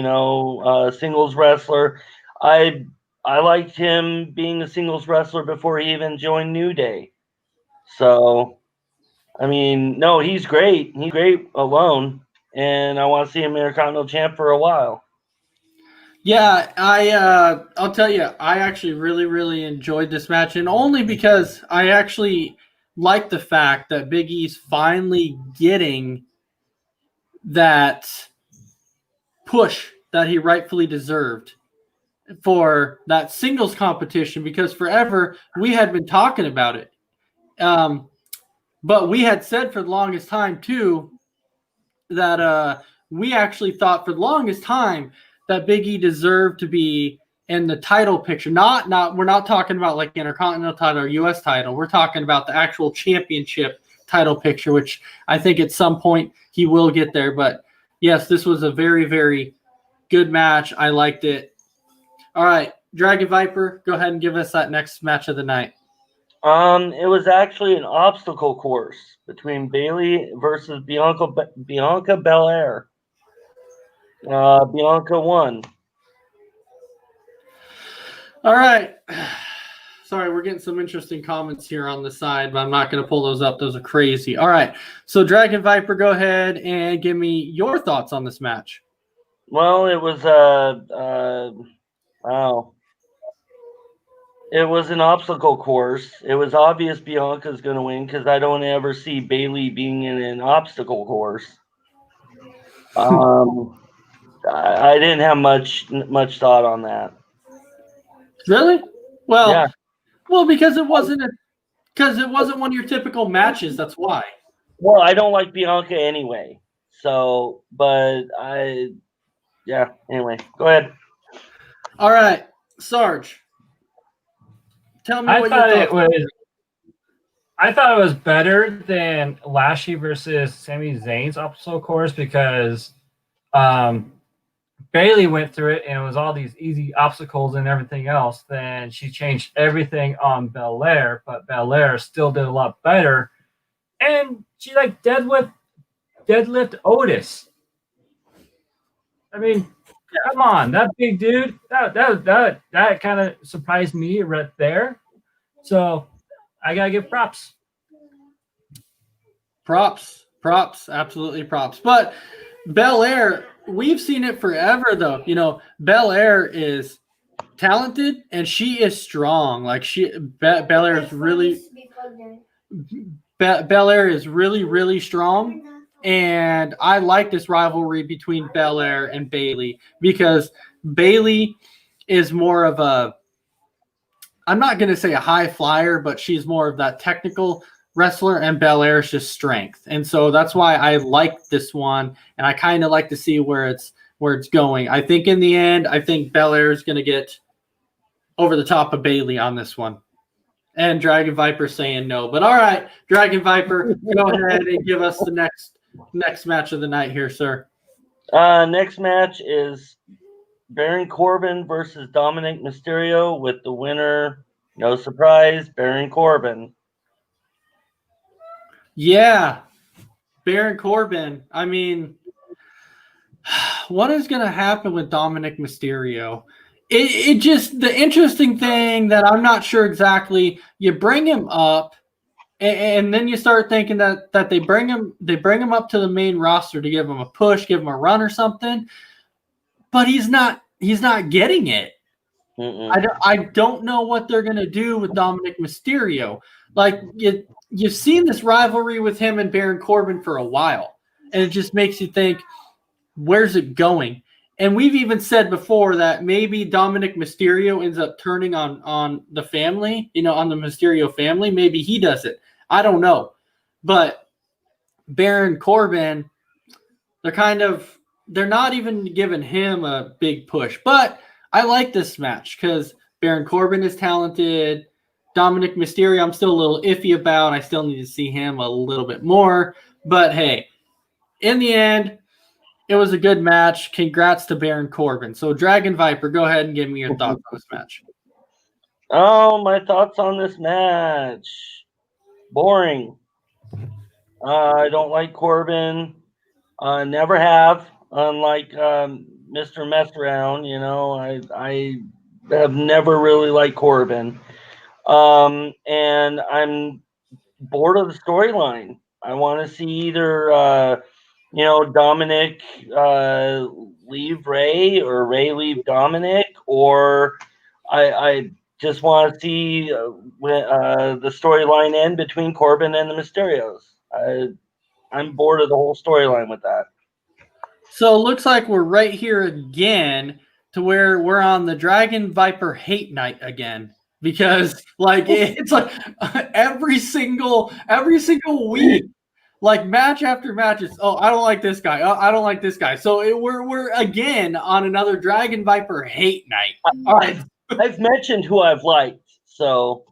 Singles wrestler. I liked him being a singles wrestler before he even joined New Day. So, no, he's great. He's great alone, and I want to see him Intercontinental champ for a while. Yeah, I'll tell you, I actually really, really enjoyed this match, and only because I actually like the fact that Big E's finally getting that push that he rightfully deserved for that singles competition, because forever we had been talking about it. But we had said for the longest time too that we actually thought for the longest time that Big E deserved to be in the title picture. We're not talking about like Intercontinental title or US title. We're talking about the actual championship title picture, which I think at some point he will get there. But yes, this was a very, very good match. I liked it. All right, Dragon Viper, go ahead and give us that next match of the night. It was actually an obstacle course between Bayley versus Bianca Belair. Bianca won. All right. Sorry, we're getting some interesting comments here on the side, but I'm not going to pull those up. Those are crazy. All right. So, Dragon Viper, go ahead and give me your thoughts on this match. Well, it was wow. It was an obstacle course. It was obvious Bianca's going to win because I don't ever see Bailey being in an obstacle course. I didn't have much thought on that. Really? Well, Yeah. well, because it wasn't one of your typical matches. That's why. Well, I don't like Bianca anyway. So, but anyway, go ahead. All right, Sarge. Tell me what your thoughts. I thought it was better than Lashley versus Sami Zayn's obstacle course because Bailey went through it and it was all these easy obstacles and everything else. Then she changed everything on Belair, but Belair still did a lot better. And she like deadlift Otis. I mean, come on, that big dude. That kind of surprised me right there. So I gotta give props. Props, absolutely props. But Belair, we've seen it forever, though. You know, Belair is talented and she is strong. Like Belair is really really strong. And I like this rivalry between Belair and Bailey because Bailey is more of a, I'm not going to say a high flyer, but she's more of that technical wrestler, and Belair is just strength. And so that's why I like this one, and I kind of like to see where it's going. I think in the end, I think Belair is going to get over the top of Bailey on this one. And Dragon Viper saying no. But all right, Dragon Viper, go ahead and give us the next match of the night here, sir. Next match is Baron Corbin versus Dominic Mysterio, with the winner, no surprise, Baron Corbin. Yeah, Baron Corbin. I mean, what is going to happen with Dominic Mysterio? It just, the interesting thing that I'm not sure exactly, you bring him up and then you start thinking that they bring him up to the main roster to give him a push, give him a run or something, but he's not getting it. I don't know what they're going to do with Dominic Mysterio. Like, you've seen this rivalry with him and Baron Corbin for a while, and it just makes you think, where's it going? And we've even said before that maybe Dominic Mysterio ends up turning on the family, on the Mysterio family. Maybe he does it. I don't know. But Baron Corbin, they're not even giving him a big push. But I like this match because Baron Corbin is talented. Dominic Mysterio, I'm still a little iffy about. I still need to see him a little bit more. But hey, in the end, it was a good match. Congrats to Baron Corbin. So, Dragon Viper, go ahead and give me your thoughts on this match. Oh, my thoughts on this match. Boring. I don't like Corbin. Never have. Unlike Mr. Mess Around, I have never really liked Corbin. And I'm bored of the storyline. I want to see either Dominic leave Ray, or Ray leave Dominic, or I just want to see the storyline end between Corbin and the Mysterios. I'm bored of the whole storyline with that. So it looks like we're right here again to where we're on the Dragon Viper hate night again. Because it's like every single week, like match after match, it's, I don't like this guy. I don't like this guy. So we're again on another Dragon Viper hate night. All right. I've mentioned who I've liked, so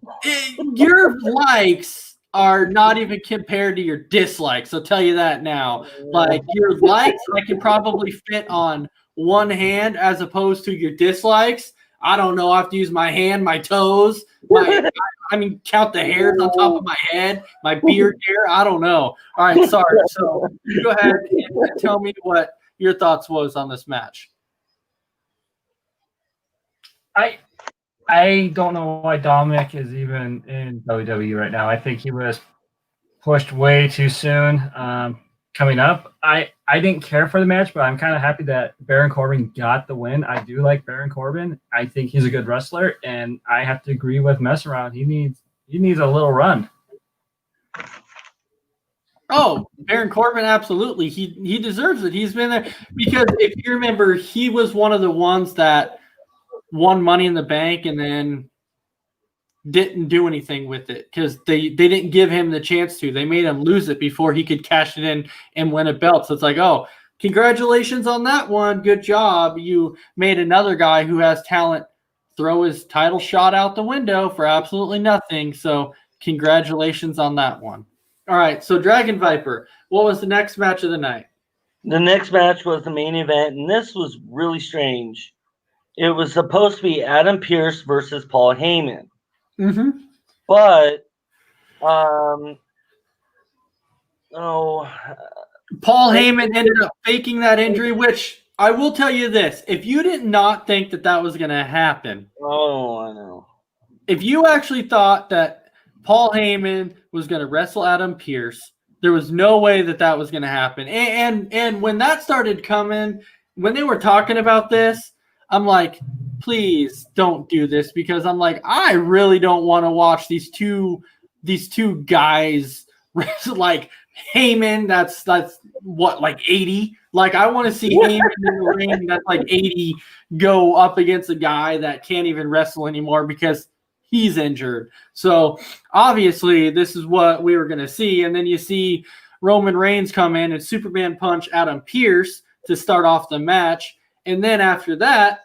your likes are not even compared to your dislikes. I'll tell you that now. Like, your likes, I can probably fit on one hand, as opposed to your dislikes. I don't know. I have to use my hand, my toes, count the hairs on top of my head, my beard hair. I don't know. All right, sorry. So go ahead and tell me what your thoughts was on this match. I don't know why Dominic is even in WWE right now. I think he was pushed way too soon coming up. I I didn't care for the match, but I'm kind of happy that Baron Corbin got the win. I do like Baron Corbin. I think he's a good wrestler, and I have to agree with Mess Around. He needs a little run. Oh, Baron Corbin, absolutely. He deserves it. He's been there because if you remember, he was one of the ones that won Money in the Bank and then didn't do anything with it because they didn't give him the chance to. They made him lose it before he could cash it in and win a belt. So it's like, oh, congratulations on that one. Good job. You made another guy who has talent throw his title shot out the window for absolutely nothing. So congratulations on that one. All right, so Dragon Viper, what was the next match of the night? The next match was the main event, and this was really strange. It was supposed to be Adam Pearce versus Paul Heyman. Mm-hmm. But, Paul Heyman ended up faking that injury, which I will tell you this. If you did not think that was going to happen. Oh, I know. If you actually thought that Paul Heyman was going to wrestle Adam Pearce, there was no way that was going to happen. And when that started coming, when they were talking about this, I'm like, please don't do this because I'm like, I really don't want to watch these two guys wrestle like Heyman. That's what, like 80. Like I want to see Heyman in the ring that's like 80 go up against a guy that can't even wrestle anymore because he's injured. So obviously this is what we were going to see. And then you see Roman Reigns come in and Superman punch Adam Pearce to start off the match. And then after that,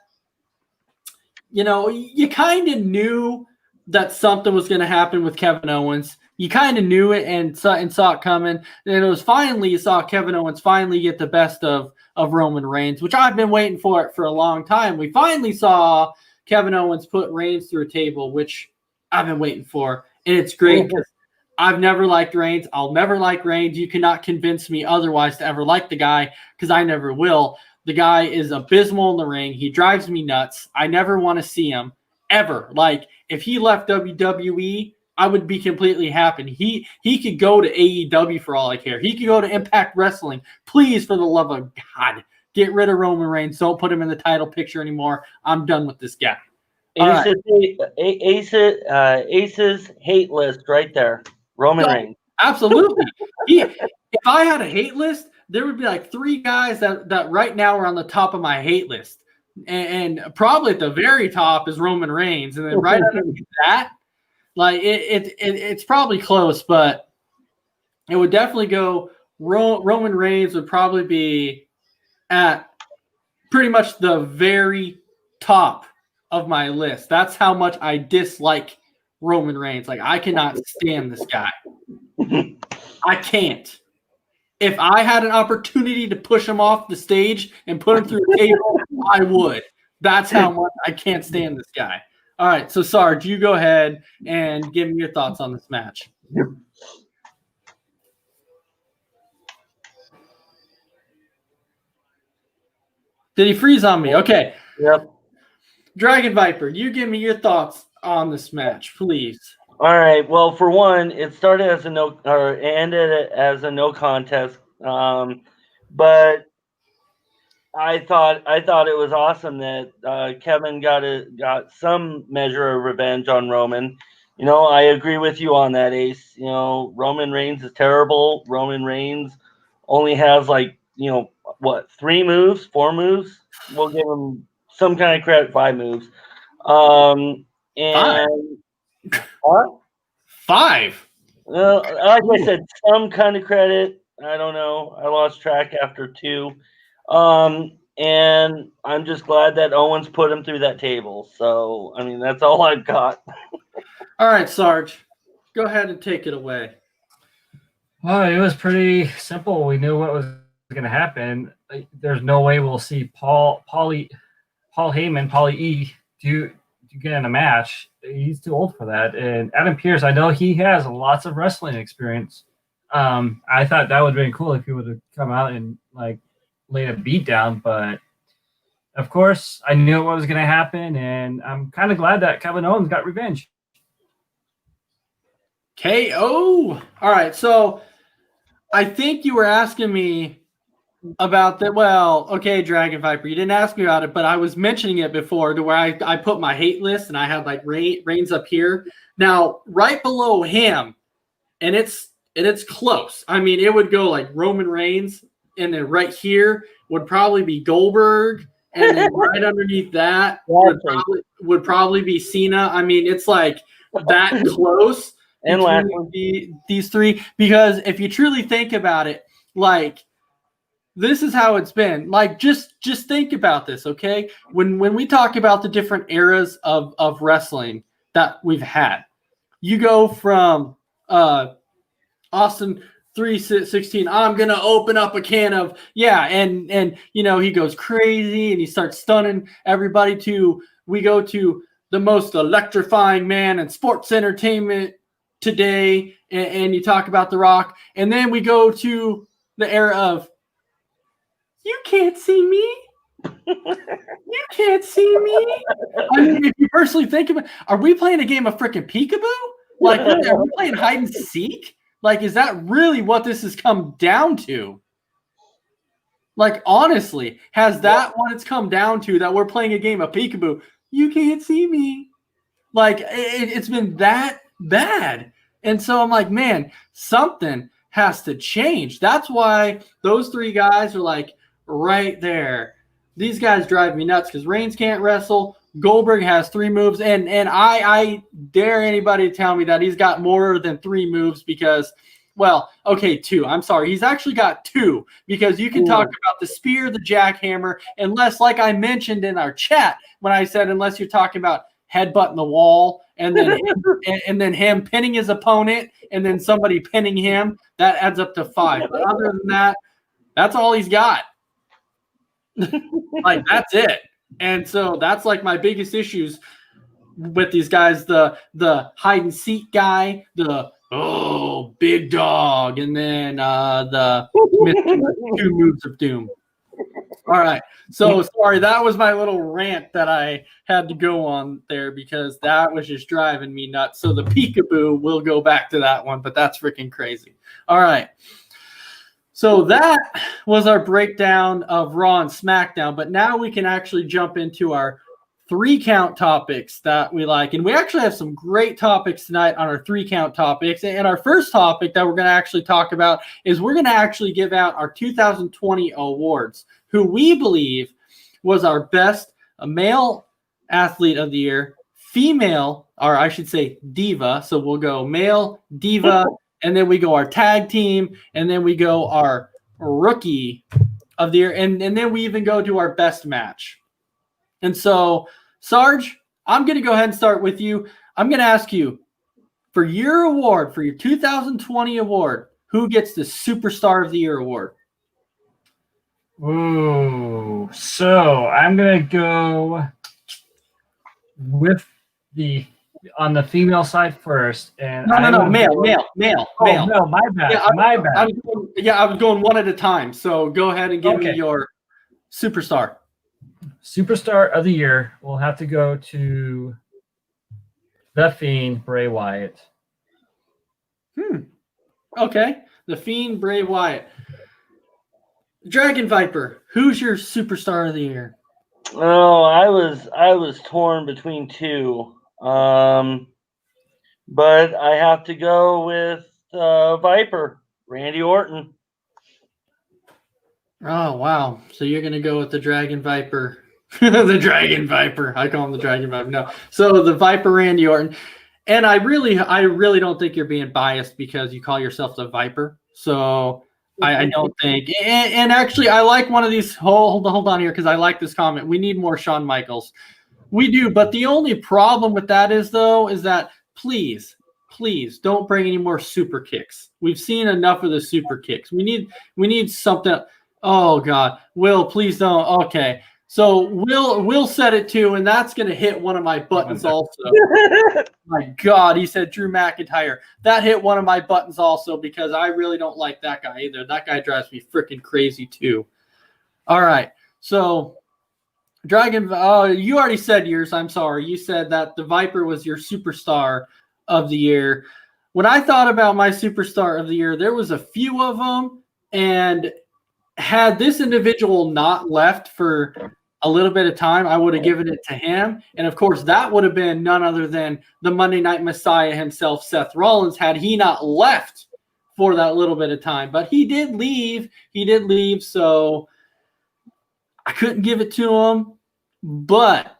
you kind of knew that something was going to happen with Kevin Owens. You kind of knew it and saw it coming. And it was finally, you saw Kevin Owens finally get the best of Roman Reigns, which I've been waiting for a long time. We finally saw Kevin Owens put Reigns through a table, which I've been waiting for. And it's great because I've never liked Reigns. I'll never like Reigns. You cannot convince me otherwise to ever like the guy because I never will. The guy is abysmal in the ring. He drives me nuts. I never want to see him ever. Like if he left WWE, I would be completely happy. He could go to AEW for all I care. He could go to Impact Wrestling. Please, for the love of God, get rid of Roman Reigns. Don't put him in the title picture anymore. I'm done with this guy. Ace's hate list right there. Roman Reigns. Absolutely. If I had a hate list, there would be like 3 guys that right now are on the top of my hate list. And probably at the very top is Roman Reigns. And then right underneath that, like it's probably close, but it would definitely go Roman Reigns would probably be at pretty much the very top of my list. That's how much I dislike Roman Reigns. Like I cannot stand this guy. I can't. If I had an opportunity to push him off the stage and put him through a table, I would. That's how much I can't stand this guy. All right, so Sarge, you go ahead and give me your thoughts on this match. Did he freeze on me? Okay. Yep. Dragon Viper, you give me your thoughts on this match, please. All right. Well, for one, it started as ended as a no contest. But I thought it was awesome that Kevin got some measure of revenge on Roman. I agree with you on that, Ace. Roman Reigns is terrible. Roman Reigns only has 3 moves, 4 moves. We'll give him some kind of credit, 5 moves. And 5. Well, like I said, some kind of credit. I don't know. I lost track after 2. And I'm just glad that Owens put him through that table. So, that's all I've got. All right, Sarge, go ahead and take it away. Well, it was pretty simple. We knew what was going to happen. There's no way we'll see Paul Heyman, Paulie E, do get in a match. He's too old for that. And Adam Pearce, I know he has lots of wrestling experience. I thought that would have been cool if he would have come out and laid a beat down, but of course I knew what was going to happen, and I'm kind of glad that Kevin Owens got revenge. KO. All right, so I think you were asking me about that. Well, okay, Dragon Viper, you didn't ask me about it, but I was mentioning it before to where I put my hate list and I had like Reigns up here. Now, right below him, and it's close. I mean, it would go like Roman Reigns, and then right here would probably be Goldberg, and then right underneath that would probably be Cena. I mean, it's like that close. And these three, because if you truly think about it, like this is how it's been. Like just think about this, okay? When we talk about the different eras of wrestling that we've had, you go from Austin 316. I'm gonna open up a can of and you know he goes crazy and he starts stunning everybody. To we go to the most electrifying man in sports entertainment today, and you talk about The Rock, and then we go to the era of you can't see me. You can't see me. I mean, if you personally think about, are we playing a game of freaking peekaboo? Like, really, are we playing hide and seek? Like, is that really what this has come down to? Like, honestly, has that what it's come down to, that we're playing a game of peekaboo? You can't see me. Like, it's been that bad. And so I'm like, man, something has to change. That's why those three guys are like right there. These guys drive me nuts because Reigns can't wrestle. Goldberg has 3 moves, and I dare anybody to tell me that he's got more than 3 moves because, well, okay, 2. I'm sorry. He's actually got 2 because you can talk about the spear, the jackhammer, unless, like I mentioned in our chat when I said unless you're talking about headbutting the wall and then him pinning his opponent and then somebody pinning him, that adds up to 5. But other than that, that's all he's got. Like, that's it. And so that's like my biggest issues with these guys, the hide and seek guy, the big dog, and then the 2 moves of doom. All right. So sorry, that was my little rant that I had to go on there because that was just driving me nuts. So the peekaboo, we'll go back to that one, but that's freaking crazy. All right. So that was our breakdown of Raw and SmackDown, but now we can actually jump into our 3-count topics that we like. And we actually have some great topics tonight on our 3-count topics. And our first topic that we're going to actually talk about is we're going to actually give out our 2020 awards, who we believe was our best male athlete of the year, female, or I should say diva. So we'll go male, diva, and then we go our tag team, and then we go our rookie of the year, and then we even go to our best match. And so, Sarge, I'm going to go ahead and start with you. I'm going to ask you, for your award, for your 2020 award, who gets the Superstar of the Year award? Ooh, so I'm going to go with on the female side first. And No, male. No, my bad. My bad. I was going one at a time. So go ahead and give me your Superstar. Superstar of the year will have to go to The Fiend, Bray Wyatt. Okay. The Fiend, Bray Wyatt. Dragon Viper, who's your Superstar of the year? Oh, I was torn between 2. But I have to go with Viper, Randy Orton. Oh, wow. So you're going to go with the Dragon Viper. The Dragon Viper. I call him the Dragon Viper. No. So the Viper, Randy Orton. And I really don't think you're being biased because you call yourself the Viper. So I don't think. And actually, I like one of these. Hold on here because I like this comment. We need more Shawn Michaels. We do. But the only problem with that is that please don't bring any more super kicks. We've seen enough of the super kicks. We need something. Oh God, Will, please don't. Okay, so Will said it too, and that's gonna hit one of my buttons also. My God, he said Drew McIntyre. That hit one of my buttons also because I really don't like that guy either. That guy drives me freaking crazy too. All right, so Dragon. You already said yours. I'm sorry. You said that the Viper was your Superstar of the year. When I thought about my Superstar of the year, there was a few of them, and had this individual not left for a little bit of time, I would have given it to him. And of course, that would have been none other than the Monday Night Messiah himself, Seth Rollins, had he not left for that little bit of time. But he did leave. So I couldn't give it to him. But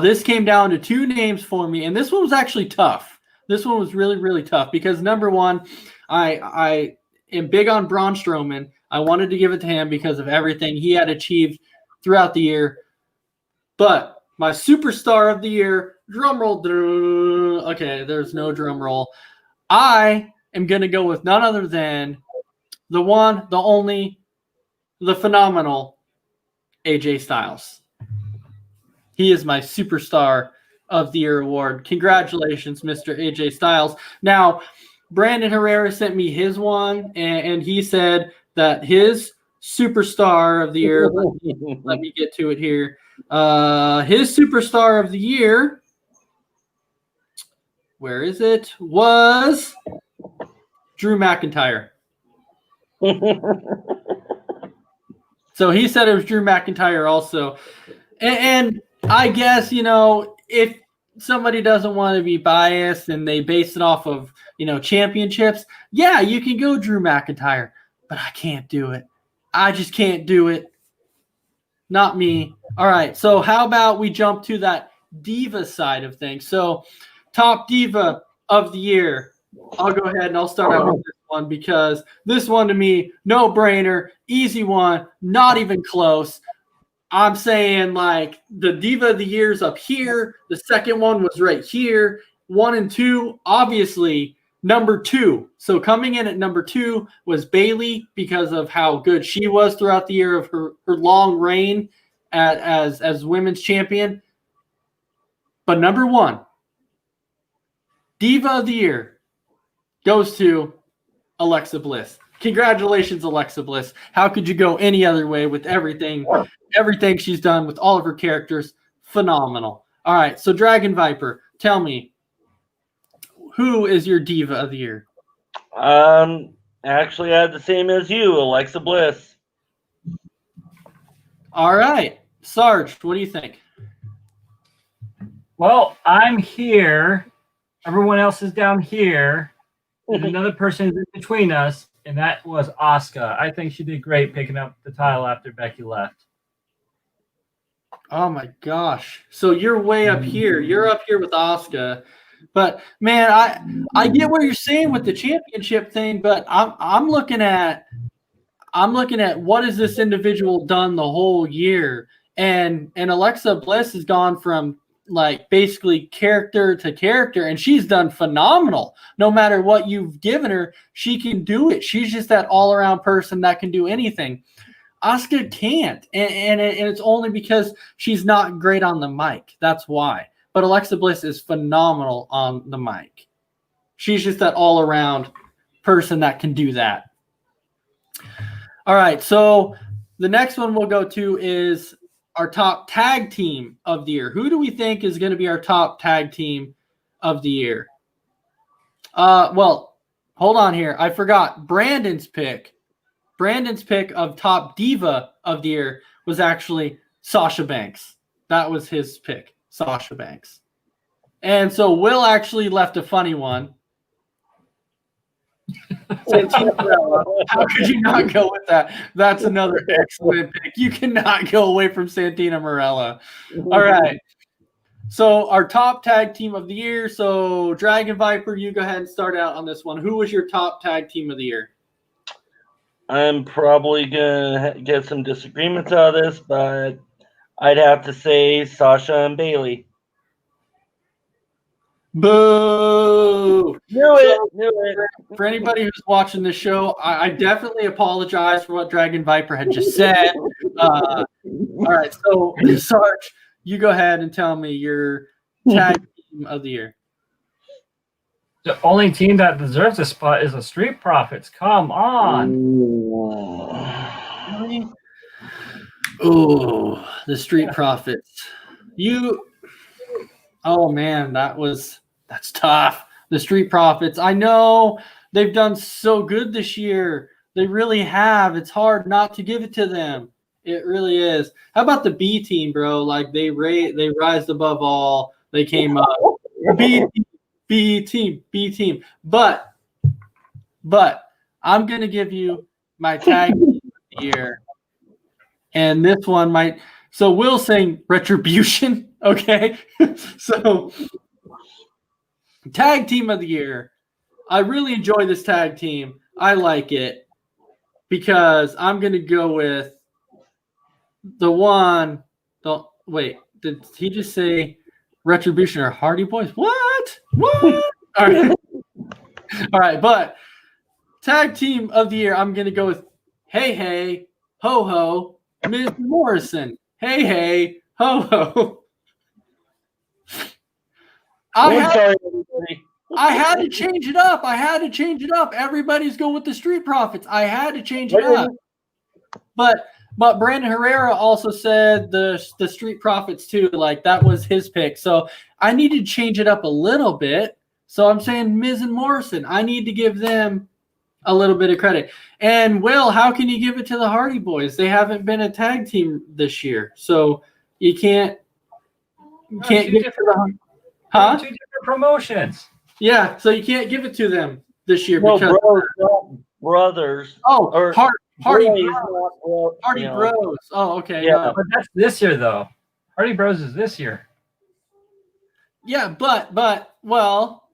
this came down to two names for me, and this one was actually tough. This one was really, really tough because number one, I am big on Braun Strowman. I wanted to give it to him because of everything he had achieved throughout the year. But my superstar of the year, drum roll. Okay, there's no drum roll. I am going to go with none other than the one, the only, the phenomenal AJ Styles. He is my superstar of the year award. Congratulations, Mr. AJ Styles. Now, Brandon Herrera sent me his one, and he said that his superstar of the year, let me get to it here. His superstar of the year, where is it? Was Drew McIntyre. So he said it was Drew McIntyre also. And I guess, if somebody doesn't want to be biased and they base it off of, championships, yeah, you can go Drew McIntyre, but I can't do it. I just can't do it. Not me. All right. So how about we jump to that diva side of things? So top diva of the year. I'll go ahead and I'll start out with this one because this one to me, no brainer, easy one, not even close. I'm saying like the diva of the year's up here. The second one was right here. 1 and 2, obviously number 2. So coming in at number 2 was Bayley because of how good she was throughout the year of her long reign as women's champion. But number 1, diva of the year goes to Alexa Bliss. Congratulations, Alexa Bliss. How could you go any other way with everything she's done with all of her characters? Phenomenal. All right, so Dragon Viper, tell me, who is your diva of the year? Actually, I had the same as you, Alexa Bliss. All right, Sarge, what do you think? Well, I'm here. Everyone else is down here. And another person is in between us, and that was Asuka. I think she did great picking up the title after Becky left. Oh my gosh. So you're way up here. You're up here with Asuka. But man, I get what you're saying with the championship thing, but I'm looking at what has this individual done the whole year. And Alexa Bliss has gone from like basically character to character, and she's done phenomenal. No matter what you've given her, she can do it. She's just that all-around person that can do anything. Asuka can't, and it's only because she's not great on the mic. That's why. But Alexa Bliss is phenomenal on the mic. She's just that all-around person that can do that. All right, so the next one we'll go to is our top tag team of the year. Who do we think is going to be our top tag team of the year? Well, hold on here. I forgot. Brandon's pick of top diva of the year was actually Sasha Banks. That was his pick, Sasha Banks. And so Will actually left a funny one. Santina Marella. How could you not go with that? That's another excellent pick. You cannot go away from Santina Marella. All right. So our top tag team of the year. So Dragon Viper, you go ahead and start out on this one. Who was your top tag team of the year? I'm probably going to get some disagreements out of this, but I'd have to say Sasha and Bayley. Boo! Knew it. For anybody who's watching this show, I definitely apologize for what Dragon Viper had just said. All right, so Sarge, you go ahead and tell me your tag team of the year. The only team that deserves a spot is the Street Profits. Come on. Oh, the Street Profits. Oh man, that's tough. The Street Profits. I know They've done so good this year. They really have. It's hard not to give it to them. It really is. How about the B team, bro? Like they rise above all. They came up. B team. But I'm gonna give you my tag team of the year, and this one might. So Will saying Retribution. Okay, so tag team of the year. I really enjoy this tag team. I like it because I'm gonna go with the one. Don't wait. Did he just say Retribution or Hardy Boys? What? All right. All right, but tag team of the year, I'm gonna go with Hey Ho Ho, Miz Morrison. Hey Ho Ho. I had to change it up. Everybody's going with the Street Profits. I had to change it up. But Brandon Herrera also said the Street Profits too. Like that was his pick. So I need to change it up a little bit. So I'm saying Miz and Morrison. I need to give them a little bit of credit. And Will, how can you give it to the Hardy Boys? They haven't been a tag team this year. So you can't give it to the Huh? 2 different promotions. Yeah, so you can't give it to them this year No, because bros, not brothers. oh, or Hardy boys, Bros. not bro- Hardy you know. Bros. Oh, okay. Yeah. No. But that's this year, though. Hardy Bros is this year. Yeah, but well,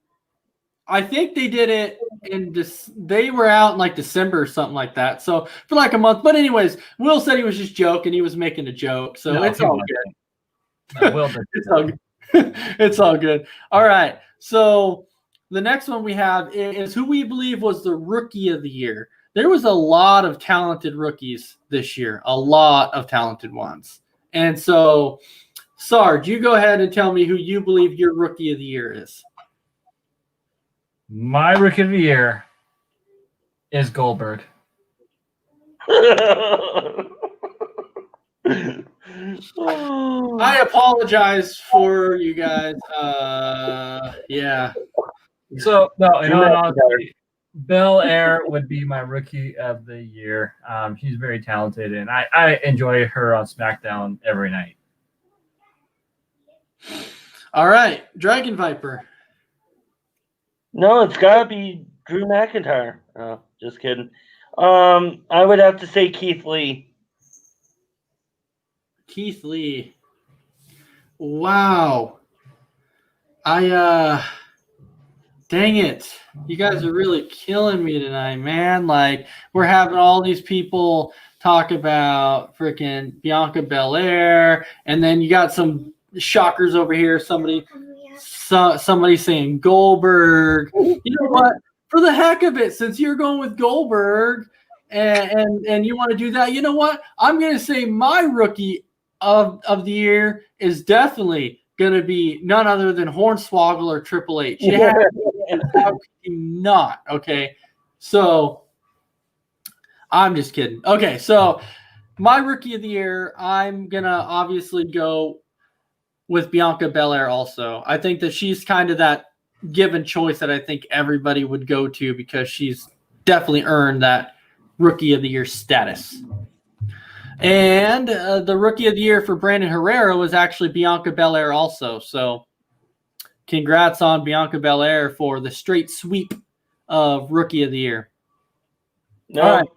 I think they did it in this. They were out in like December or something like that. So for like a month. But anyways, Will said he was just joking. He was making a joke. So No, it's he all wasn't. good. No, Will did. It's all good. It's all good. All right. So the next one we have is who we believe was the rookie of the year. There was a lot of talented rookies this year, a lot of talented ones. And so, Sarge, you go ahead and tell me who you believe your rookie of the year is. My rookie of the year is Goldberg. I apologize for you guys. Yeah. So no, in all honesty, Bel Air would be my rookie of the year. She's very talented, and I enjoy her on SmackDown every night. All right, Dragon Viper. No, it's gotta be Drew McIntyre. Oh, just kidding. I would have to say Keith Lee. Keith Lee. Wow. Dang it. You guys are really killing me tonight, man. Like, we're having all these people talk about freaking Bianca Belair, and then you got some shockers over here. Somebody saying Goldberg. You know what? For the heck of it, since you're going with Goldberg and you want to do that, you know what? I'm going to say my rookie of the year is definitely going to be none other than Hornswoggle or Triple H. Yeah, how could you not? Okay, so I'm just kidding. Okay, so my rookie of the year, I'm going to obviously go with Bianca Belair also. I think that she's kind of that given choice that I think everybody would go to because she's definitely earned that rookie of the year status. And the rookie of the year for Brandon Herrera was actually Bianca Belair also. So congrats on Bianca Belair for the straight sweep of rookie of the year. No. All right.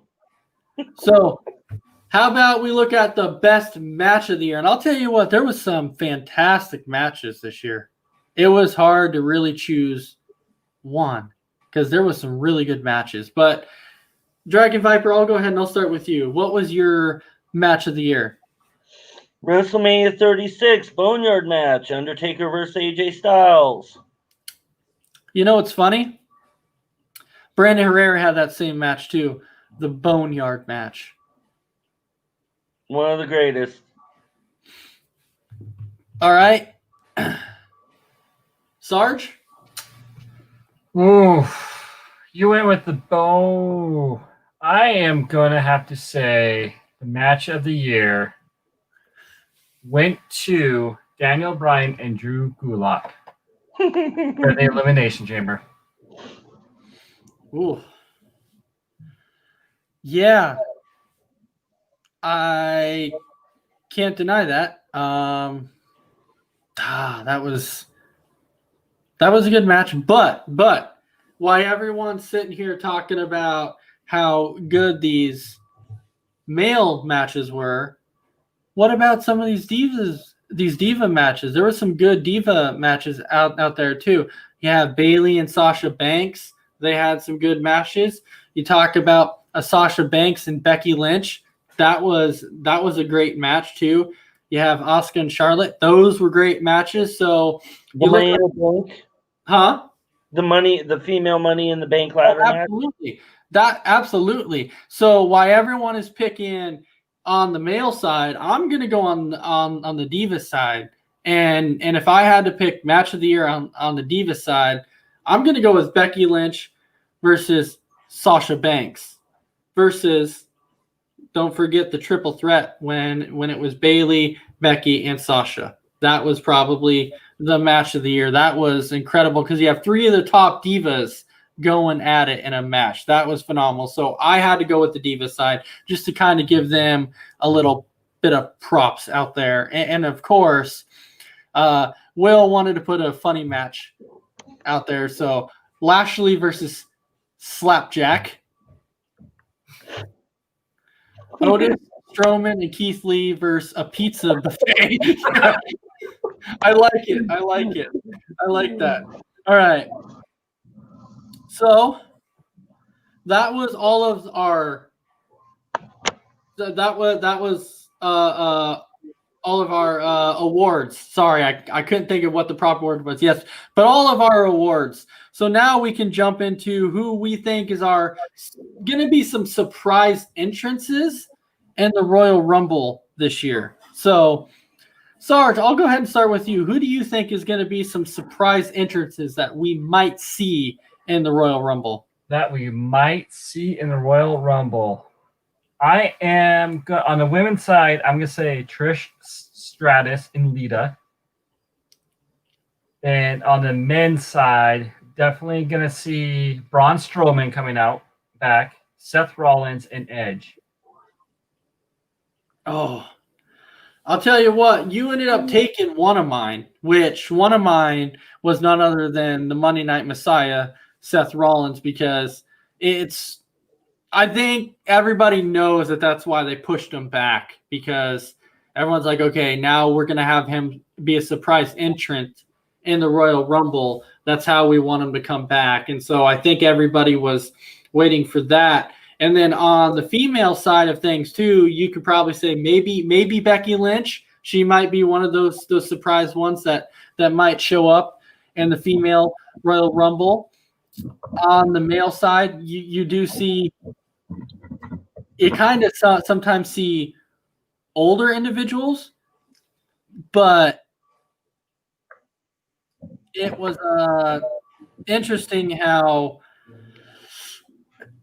So how about we look at the best match of the year? And I'll tell you what, there was some fantastic matches this year. It was hard to really choose one because there was some really good matches. But Dragon Viper, I'll go ahead and I'll start with you. What was your match of the year? WrestleMania 36 Boneyard match, Undertaker versus AJ Styles. You know what's funny? Brandon Herrera had that same match too, the Boneyard match. One of the greatest. All right. Sarge? Ooh, you went with the bow. I am going to have to say the match of the year went to Daniel Bryan and Drew Gulak for the Elimination Chamber. Ooh. Yeah. I can't deny that. That was a good match, but why everyone's sitting here talking about how good these male matches were, what about some of these diva matches? There were some good diva matches out there too. You have Bayley and Sasha Banks. They had some good matches. You talk about Sasha Banks and Becky Lynch. That was a great match too. You have Asuka and Charlotte. Those were great matches. So The Money in the Bank. huh? The female Money in the Bank ladder match. Absolutely. Absolutely. So why everyone is picking on the male side, I'm gonna go on the diva side. And if I had to pick match of the year on the diva side, I'm gonna go with Becky Lynch versus Sasha Banks versus, don't forget the triple threat when it was Bayley, Becky, and Sasha. That was probably the match of the year. That was incredible because you have three of the top divas going at it in a match. That was phenomenal. So I had to go with the diva side just to kind of give them a little bit of props out there. And of course, Will wanted to put a funny match out there. So Lashley versus Slapjack. Otis, Strowman, and Keith Lee versus a pizza buffet. I like it. I like that. All right. So that was all of our. That was all of our awards. Sorry, I couldn't think of what the proper word was. Yes, but all of our awards. So now we can jump into who we think is going to be some surprise entrances in the Royal Rumble this year. So, Sarge, I'll go ahead and start with you. Who do you think is going to be some surprise entrances that we might see in the Royal Rumble? That we might see in the Royal Rumble. I am on the women's side. I'm gonna say Trish Stratus and Lita, and on the men's side, definitely gonna see Braun Strowman coming out back, Seth Rollins, and Edge. Oh, I'll tell you what. You ended up taking one of mine, which one of mine was none other than the Monday Night Messiah, Seth Rollins, because I think everybody knows that that's why they pushed him back, because everyone's like, okay, now we're going to have him be a surprise entrant in the Royal Rumble. That's how we want him to come back. And so I think everybody was waiting for that. And then on the female side of things too, you could probably say maybe Becky Lynch. She might be one of those surprise ones that might show up in the female Royal Rumble. On the male side, you do see, you kind of sometimes see older individuals, but it was interesting how,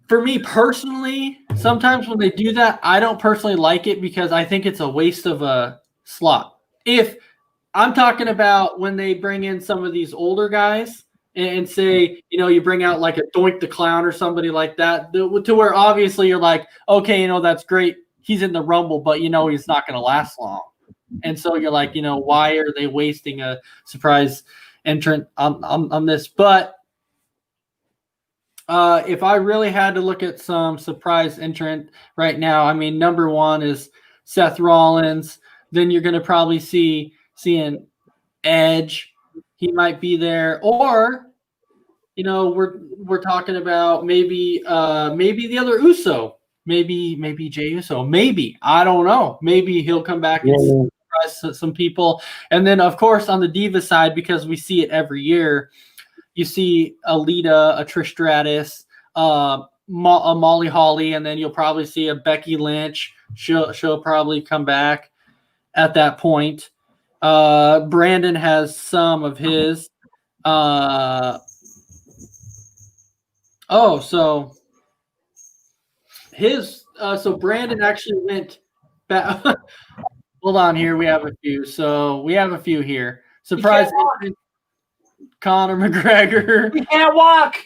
for me personally, sometimes when they do that, I don't personally like it because I think it's a waste of a slot. If I'm talking about when they bring in some of these older guys and say, you bring out like a Doink the Clown or somebody like that, to where obviously you're like, okay, that's great. He's in the Rumble, but he's not going to last long. And so you're like, why are they wasting a surprise entrant on this? But if I really had to look at some surprise entrant right now, I mean, number one is Seth Rollins. Then you're going to probably seeing Edge. He might be there, or we're talking about maybe the other Uso, maybe Jey Uso, maybe, I don't know, maybe he'll come back and surprise some people. And then of course on the diva side, because we see it every year, you see a Lita, a Trish Stratus, a Molly Holly, and then you'll probably see a Becky Lynch. She'll probably come back at that point. Brandon has some of his. So Brandon actually went back. Hold on here. We have a few. So we have a few here. Surprise! Conor McGregor. He can't walk.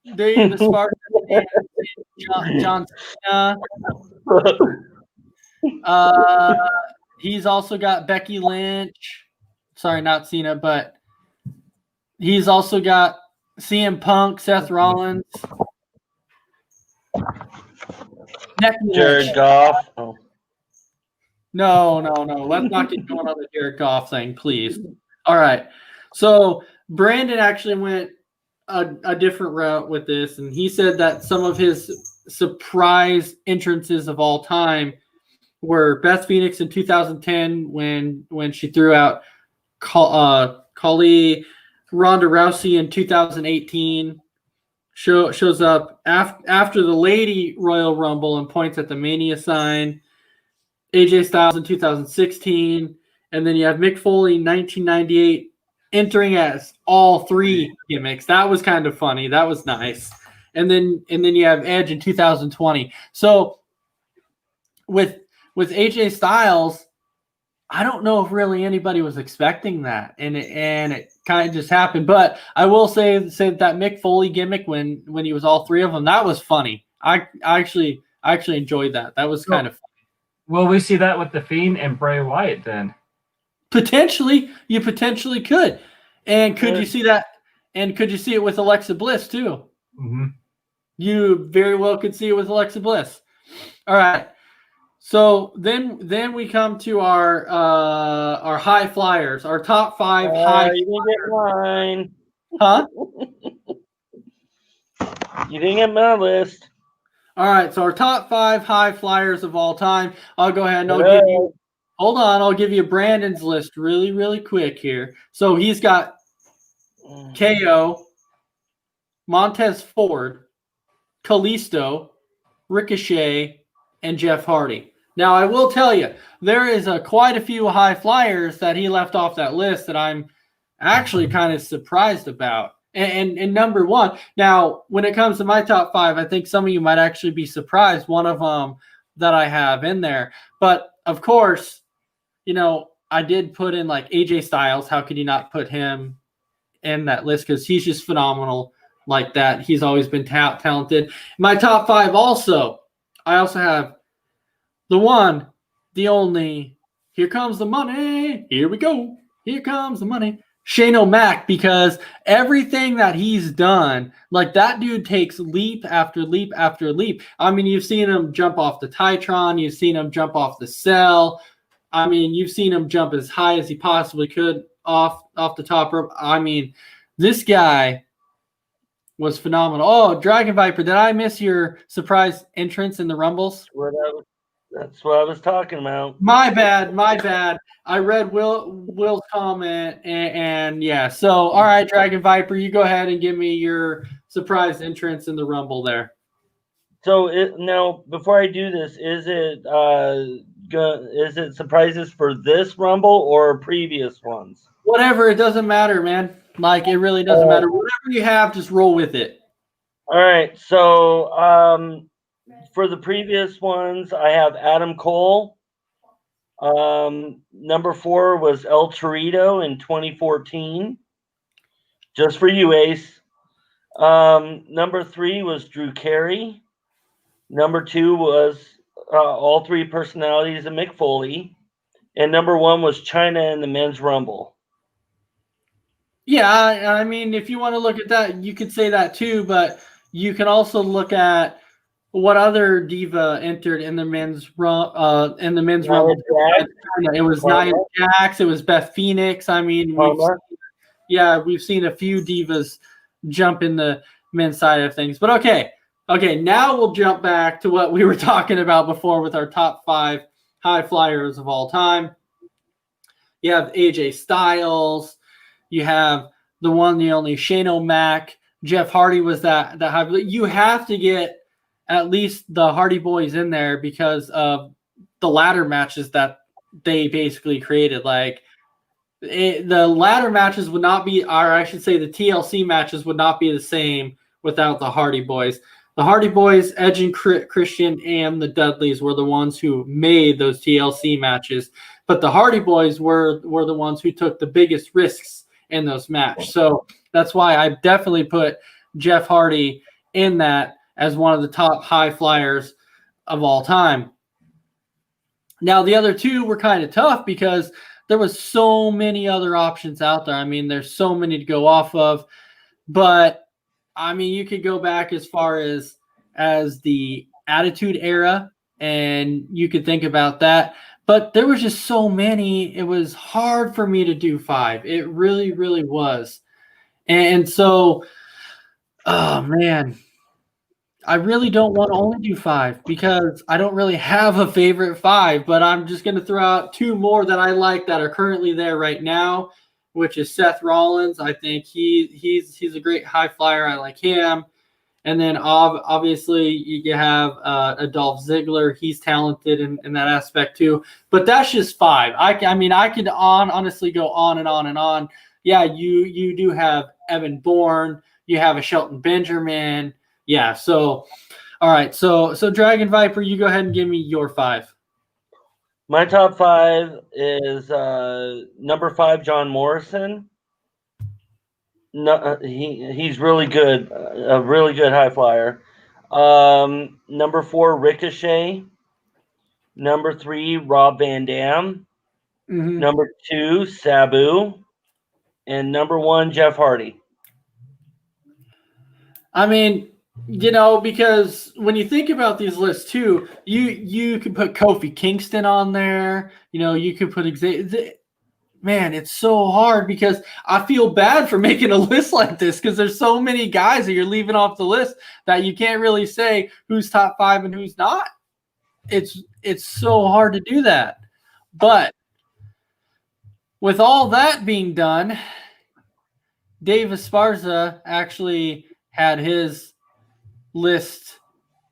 the Spartans, and John Cena. He's also got Becky Lynch. Sorry, not Cena, but he's also got CM Punk, Seth Rollins, Jared Goff. Oh. No. Let's not get going on the Jared Goff thing, please. All right. So Brandon actually went a different route with this, and he said that some of his surprise entrances of all time were Beth Phoenix in 2010 when she threw out Khali. Ronda Rousey in 2018 shows up after the Lady Royal Rumble and points at the Mania sign. AJ Styles in 2016, and then you have Mick Foley in 1998 entering as all three gimmicks. That was kind of funny. That was nice. And then you have Edge in 2020. So with AJ Styles, I don't know if really anybody was expecting that, and it kind of just happened. But I will say that Mick Foley gimmick when he was all three of them, that was funny. I actually enjoyed that. That was kind of funny. Will we see that with The Fiend and Bray Wyatt then? Potentially, you potentially could. And could you see that? And could you see it with Alexa Bliss too? Mm-hmm. You very well could see it with Alexa Bliss. All right. So then we come to our high flyers, our top 5 high. You didn't get mine. Huh? You didn't get my list. All right. So our top 5 high flyers of all time. I'll go ahead and I'll give you Brandon's list really, really quick here. So he's got KO, Montez Ford, Kalisto, Ricochet, and Jeff Hardy. Now, I will tell you, there is quite a few high flyers that he left off that list that I'm actually kind of surprised about. And number one, now, when it comes to my top 5, I think some of you might actually be surprised. One of them that I have in there. But, of course, I did put in like AJ Styles. How could you not put him in that list? Because he's just phenomenal like that. He's always been talented. My top 5 also, I also have the one, the only, here comes the money. Here we go. Here comes the money. Shane O'Mac, because everything that he's done, like that dude takes leap after leap after leap. I mean, you've seen him jump off the Titron. You've seen him jump off the cell. I mean, you've seen him jump as high as he possibly could off the top rope. I mean, this guy was phenomenal. Oh, Dragon Viper, did I miss your surprise entrance in the Rumbles? That's what I was talking about. My bad. I read Will's comment, and yeah. So, all right, Dragon Viper, you go ahead and give me your surprise entrance in the Rumble there. So now, before I do this, is it surprises for this Rumble or previous ones? Whatever, it doesn't matter, man. Like, it really doesn't matter. Whatever you have, just roll with it. All right. So, for the previous ones, I have Adam Cole. Number 4 was El Torito in 2014. Just for you, Ace. Number 3 was Drew Carey. Number 2 was all 3 personalities of Mick Foley. And number 1 was Chyna in the Men's Rumble. Yeah, I mean, if you want to look at that, you could say that too, but you can also look at what other diva entered in the men's Rumble. It was Nia Jax. It was Beth Phoenix. I mean, we've seen a few divas jump in the men's side of things. But okay. Now we'll jump back to what we were talking about before with our top 5 high flyers of all time. You have AJ Styles. You have the one, the only Shane O'Mac. Jeff Hardy was that high. You have to get at least the Hardy Boys in there because of the ladder matches that they basically created. Like the ladder matches would not be, or I should say the TLC matches would not be the same without the Hardy Boys. The Hardy Boys, Edge and Christian, and the Dudleys were the ones who made those TLC matches. But the Hardy Boys were the ones who took the biggest risks in those matches. So that's why I definitely put Jeff Hardy in that as one of the top high flyers of all time. Now, the other two were kind of tough because there was so many other options out there. I mean, there's so many to go off of. But, I mean, you could go back as far as the Attitude Era, and you could think about that. But there was just so many. It was hard for me to do 5. It really, really was. And so, oh, man. I really don't want to only do 5 because I don't really have a favorite 5, but I'm just going to throw out 2 more that I like that are currently there right now, which is Seth Rollins. I think he's a great high flyer. I like him. And then obviously you have Dolph Ziggler. He's talented in that aspect too. But that's just 5. I mean, I could honestly go on and on and on. Yeah, you do have Evan Bourne. You have a Shelton Benjamin. Yeah, so all right. So Dragon Viper, you go ahead and give me your 5. My top 5 is number 5, John Morrison. No, he's really good, a really good high flyer. Number 4, Ricochet. Number 3, Rob Van Dam. Mm-hmm. Number 2, Sabu. And number 1, Jeff Hardy. I mean, because when you think about these lists too, you could put Kofi Kingston on there. You could put man, it's so hard because I feel bad for making a list like this because there's so many guys that you're leaving off the list that you can't really say who's top 5 and who's not. It's so hard to do that. But with all that being done, Dave Esparza actually had his list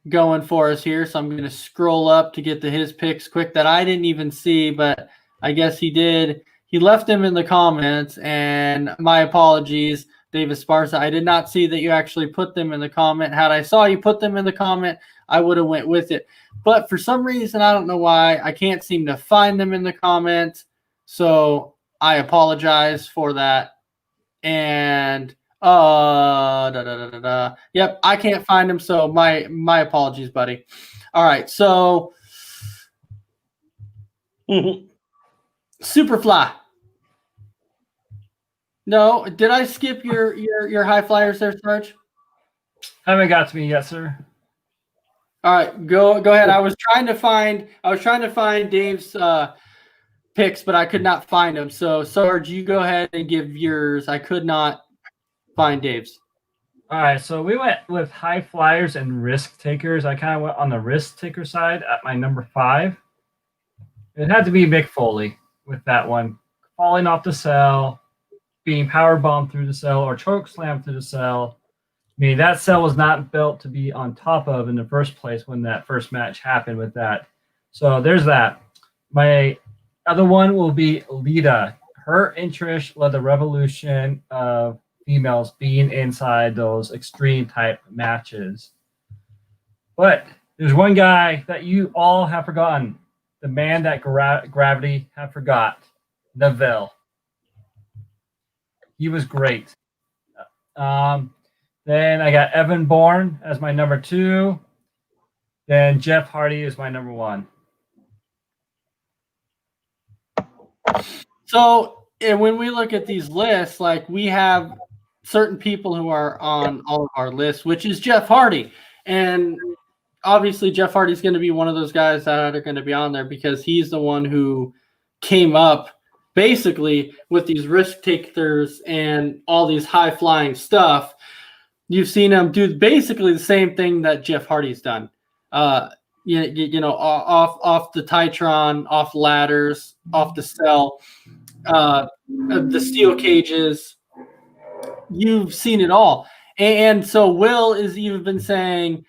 going for us here. So I'm going to scroll up to get to his picks quick that I didn't even see, but I guess he did. He left them in the comments, and my apologies, Dave Esparza. I did not see that you actually put them in the comment. Had I saw you put them in the comment, I would have went with it. But for some reason, I don't know why, I can't seem to find them in the comment. So I apologize for that. And yep, I can't find them. So my apologies, buddy. All right, so Superfly. No, did I skip your high flyers there, Sarge? Haven't got to me yet, sir. All right, go ahead. I was trying to find Dave's picks, but I could not find them. So Sarge, you go ahead and give yours. I could not find Dave's. All right, so we went with high flyers and risk takers. I kind of went on the risk taker side at my number 5. It had to be Mick Foley with that one. Falling off the cell, being power bombed through the cell or choke slammed through the cell. I mean, that cell was not built to be on top of in the first place when that first match happened with that. So there's that. My other one will be Lita. Her interest led the revolution of females being inside those extreme type matches. But there's one guy that you all have forgotten. The man that gravity have forgot. Neville. He was great. Then I got Evan Bourne as my number 2. Then Jeff Hardy is my number 1. So, and when we look at these lists, like we have certain people who are on all of our lists, which is Jeff Hardy. And obviously Jeff Hardy's going to be one of those guys that are going to be on there because he's the one who came up basically with these risk takers and all these high flying stuff. You've seen him do basically the same thing that Jeff Hardy's done. Off the Titron, off ladders, off the cell, the steel cages. You've seen it all. And so Will has even been saying,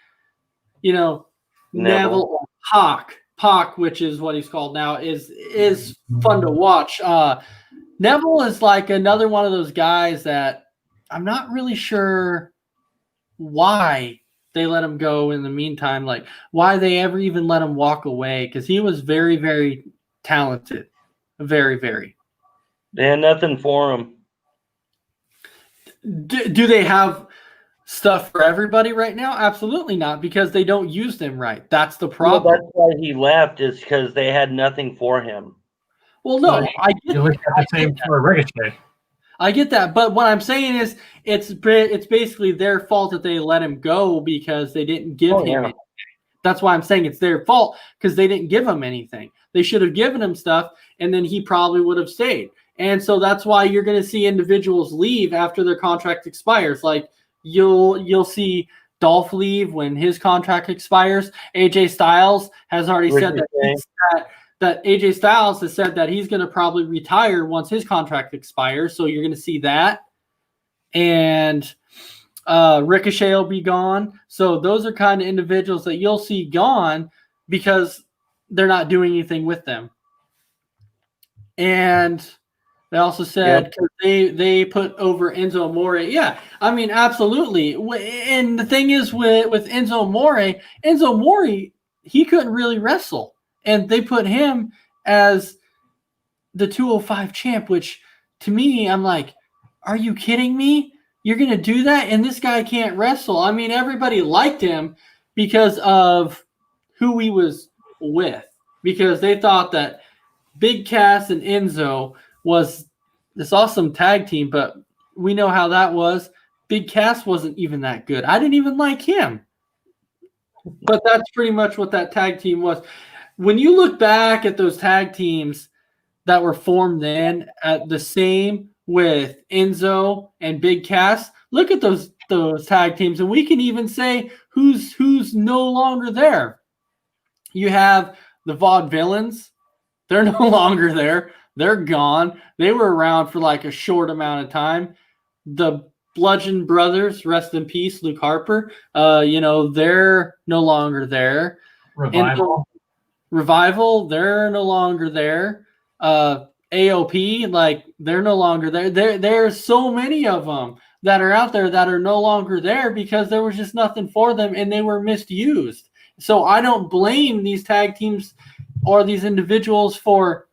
Neville or Pac, which is what he's called now, is fun to watch. Neville is like another one of those guys that I'm not really sure why they let him go in the meantime, like why they ever even let him walk away, because he was very, very talented. Very, very. They had nothing for him. Do they have stuff for everybody right now? Absolutely not, because they don't use them right. That's the Well, problem. that's why he left, is because they had nothing for him. Well, no, Well, I get You look at the same for Ricochet. I get that, but what I'm saying is it's basically their fault that they let him go because they didn't give him anything. That's why I'm saying it's their fault, because they didn't give him anything. They should have given him stuff, and then he probably would have stayed. And so that's why you're going to see individuals leave after their contract expires. Like you'll see Dolph leave when his contract expires. AJ Styles has already said that AJ Styles has said that he's going to probably retire once his contract expires. So you're going to see that. And Ricochet will be gone. So those are kind of individuals that you'll see gone because they're not doing anything with them. And they also said they put over Enzo Amore. Yeah, I mean, absolutely. And the thing is with Enzo Amore, he couldn't really wrestle. And they put him as the 205 champ, which to me, I'm like, are you kidding me? You're going to do that? And this guy can't wrestle. I mean, everybody liked him because of who he was with, because they thought that Big Cass and Enzo was this awesome tag team, but we know how that was. Big Cass wasn't even that good. I didn't even like him. But that's pretty much what that tag team was. When you look back at those tag teams that were formed then, at the same with Enzo and Big Cass, look at those tag teams, and we can even say who's no longer there. You have the Vaudevillains. They're no longer there. They're gone. They were around for like a short amount of time. The Bludgeon Brothers, rest in peace, Luke Harper. They're no longer there. Revival, they're no longer there. AOP, like they're no longer there. There's so many of them that are out there that are no longer there because there was just nothing for them and they were misused. So I don't blame these tag teams or these individuals for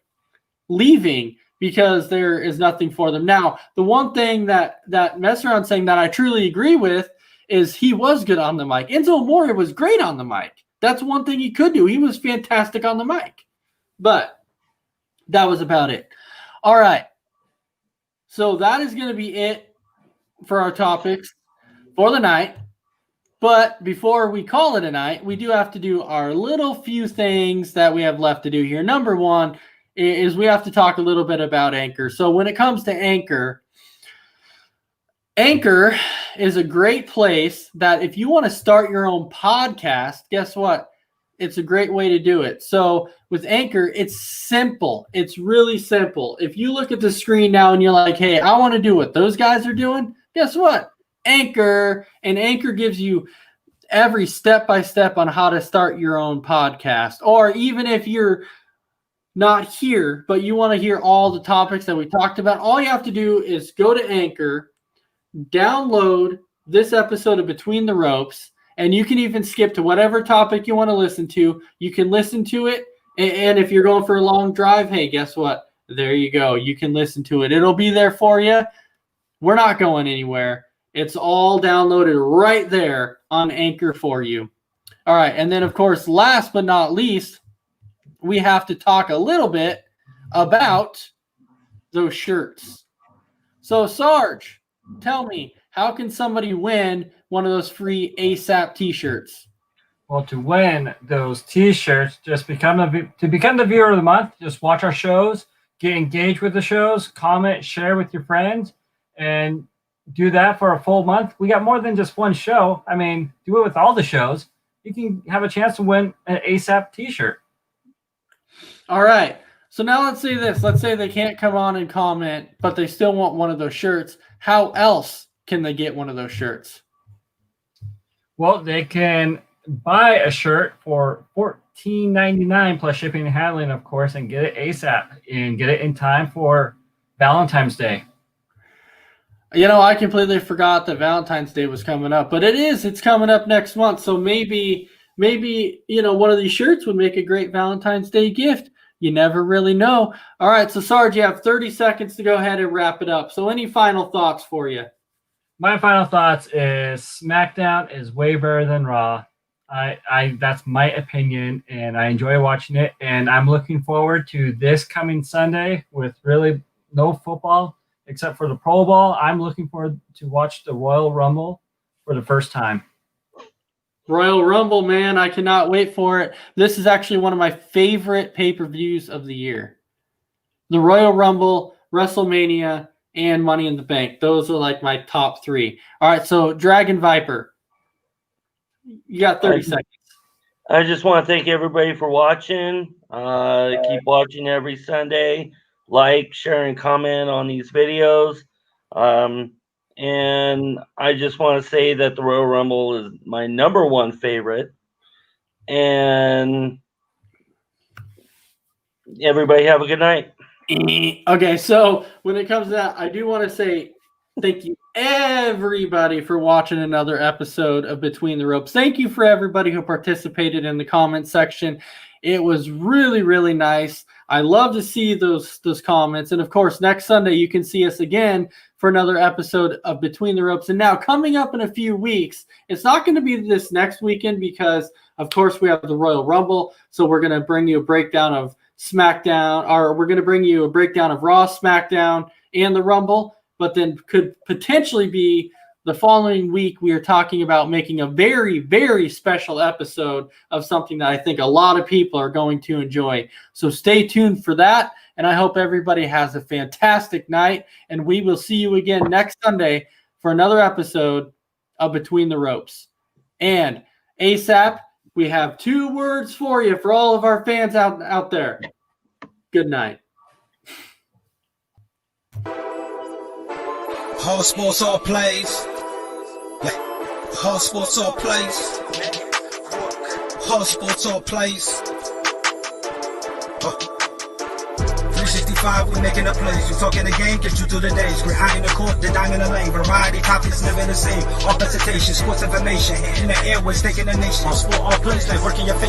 leaving because there is nothing for them. Now, the one thing that Messeron's saying that I truly agree with is he was good on the mic. Enzo Amore was great on the mic. That's one thing he could do. He was fantastic on the mic. But that was about it. All right. So that is going to be it for our topics for the night. But before we call it a night, we do have to do our little few things that we have left to do here. Number one is we have to talk a little bit about Anchor. So when it comes to Anchor is a great place that if you want to start your own podcast, guess what? It's a great way to do it. So with Anchor, it's simple. It's really simple. If you look at the screen now and you're like, hey, I want to do what those guys are doing, guess what? Anchor. And Anchor gives you every step-by-step on how to start your own podcast. Or even if you're not here, but you want to hear all the topics that we talked about, all you have to do is go to Anchor, download this episode of Between the Ropes, and you can even skip to whatever topic you want to listen to. You can listen to it, and if you're going for a long drive, hey, guess what? There you go. You can listen to it. It'll be there for you. We're not going anywhere. It's all downloaded right there on Anchor for you. All right, and then, of course, last but not least, we have to talk a little bit about those shirts. So, Sarge, tell me, how can somebody win one of those free ASAP t-shirts? Well, to win those t-shirts, just become the viewer of the month. Just watch our shows, get engaged with the shows, comment, share with your friends, and do that for a full month. We got more than just one show. I mean, do it with all the shows. You can have a chance to win an ASAP t-shirt. All right. So now let's say this. Let's say they can't come on and comment, but they still want one of those shirts. How else can they get one of those shirts? Well, they can buy a shirt for $14.99 plus shipping and handling, of course, and get it ASAP and get it in time for Valentine's Day. I completely forgot that Valentine's Day was coming up, but it's coming up next month. So maybe, one of these shirts would make a great Valentine's Day gift. You never really know. All right. So Sarge, you have 30 seconds to go ahead and wrap it up. So any final thoughts for you? My final thoughts is SmackDown is way better than Raw. That's my opinion, and I enjoy watching it. And I'm looking forward to this coming Sunday with really no football except for the Pro Bowl. I'm looking forward to watch the Royal Rumble for the first time. Royal Rumble, man, I cannot wait for it. This is actually one of my favorite pay-per-views of the year. The Royal Rumble, WrestleMania, and Money in the Bank. Those are like my top 3. All right, so Dragon Viper, you got 30 seconds. I just want to thank everybody for watching. Keep watching every Sunday. Like, share, and comment on these videos. And I just want to say that the Royal Rumble is my #1 favorite. And everybody have a good night. Okay, so when it comes to that, I do want to say thank you, everybody, for watching another episode of Between the Ropes. Thank you for everybody who participated in the comment section. It was really, really nice. I love to see those comments. And, of course, next Sunday you can see us again for another episode of Between the Ropes. And now coming up in a few weeks, it's not going to be this next weekend because, of course, we have the Royal Rumble. So we're going to bring you a breakdown of SmackDown, or we're going to bring you a breakdown of Raw, SmackDown, and the Rumble. But then could potentially be the following week, we are talking about making a very, very special episode of something that I think a lot of people are going to enjoy. So stay tuned for that. And I hope everybody has a fantastic night. And we will see you again next Sunday for another episode of Between the Ropes. And ASAP, we have 2 words for you for all of our fans out there. Good night. All sports, all plays. Yeah. All sports, all plays. All sports, all plays. 365, we making the plays. You talking the game, get you through the days. Great high in the court, the dime in the lane. Variety, topics, living the same. All presentation, sports information. Hitting the airways, taking the nation. All sport, all plays, like working your face.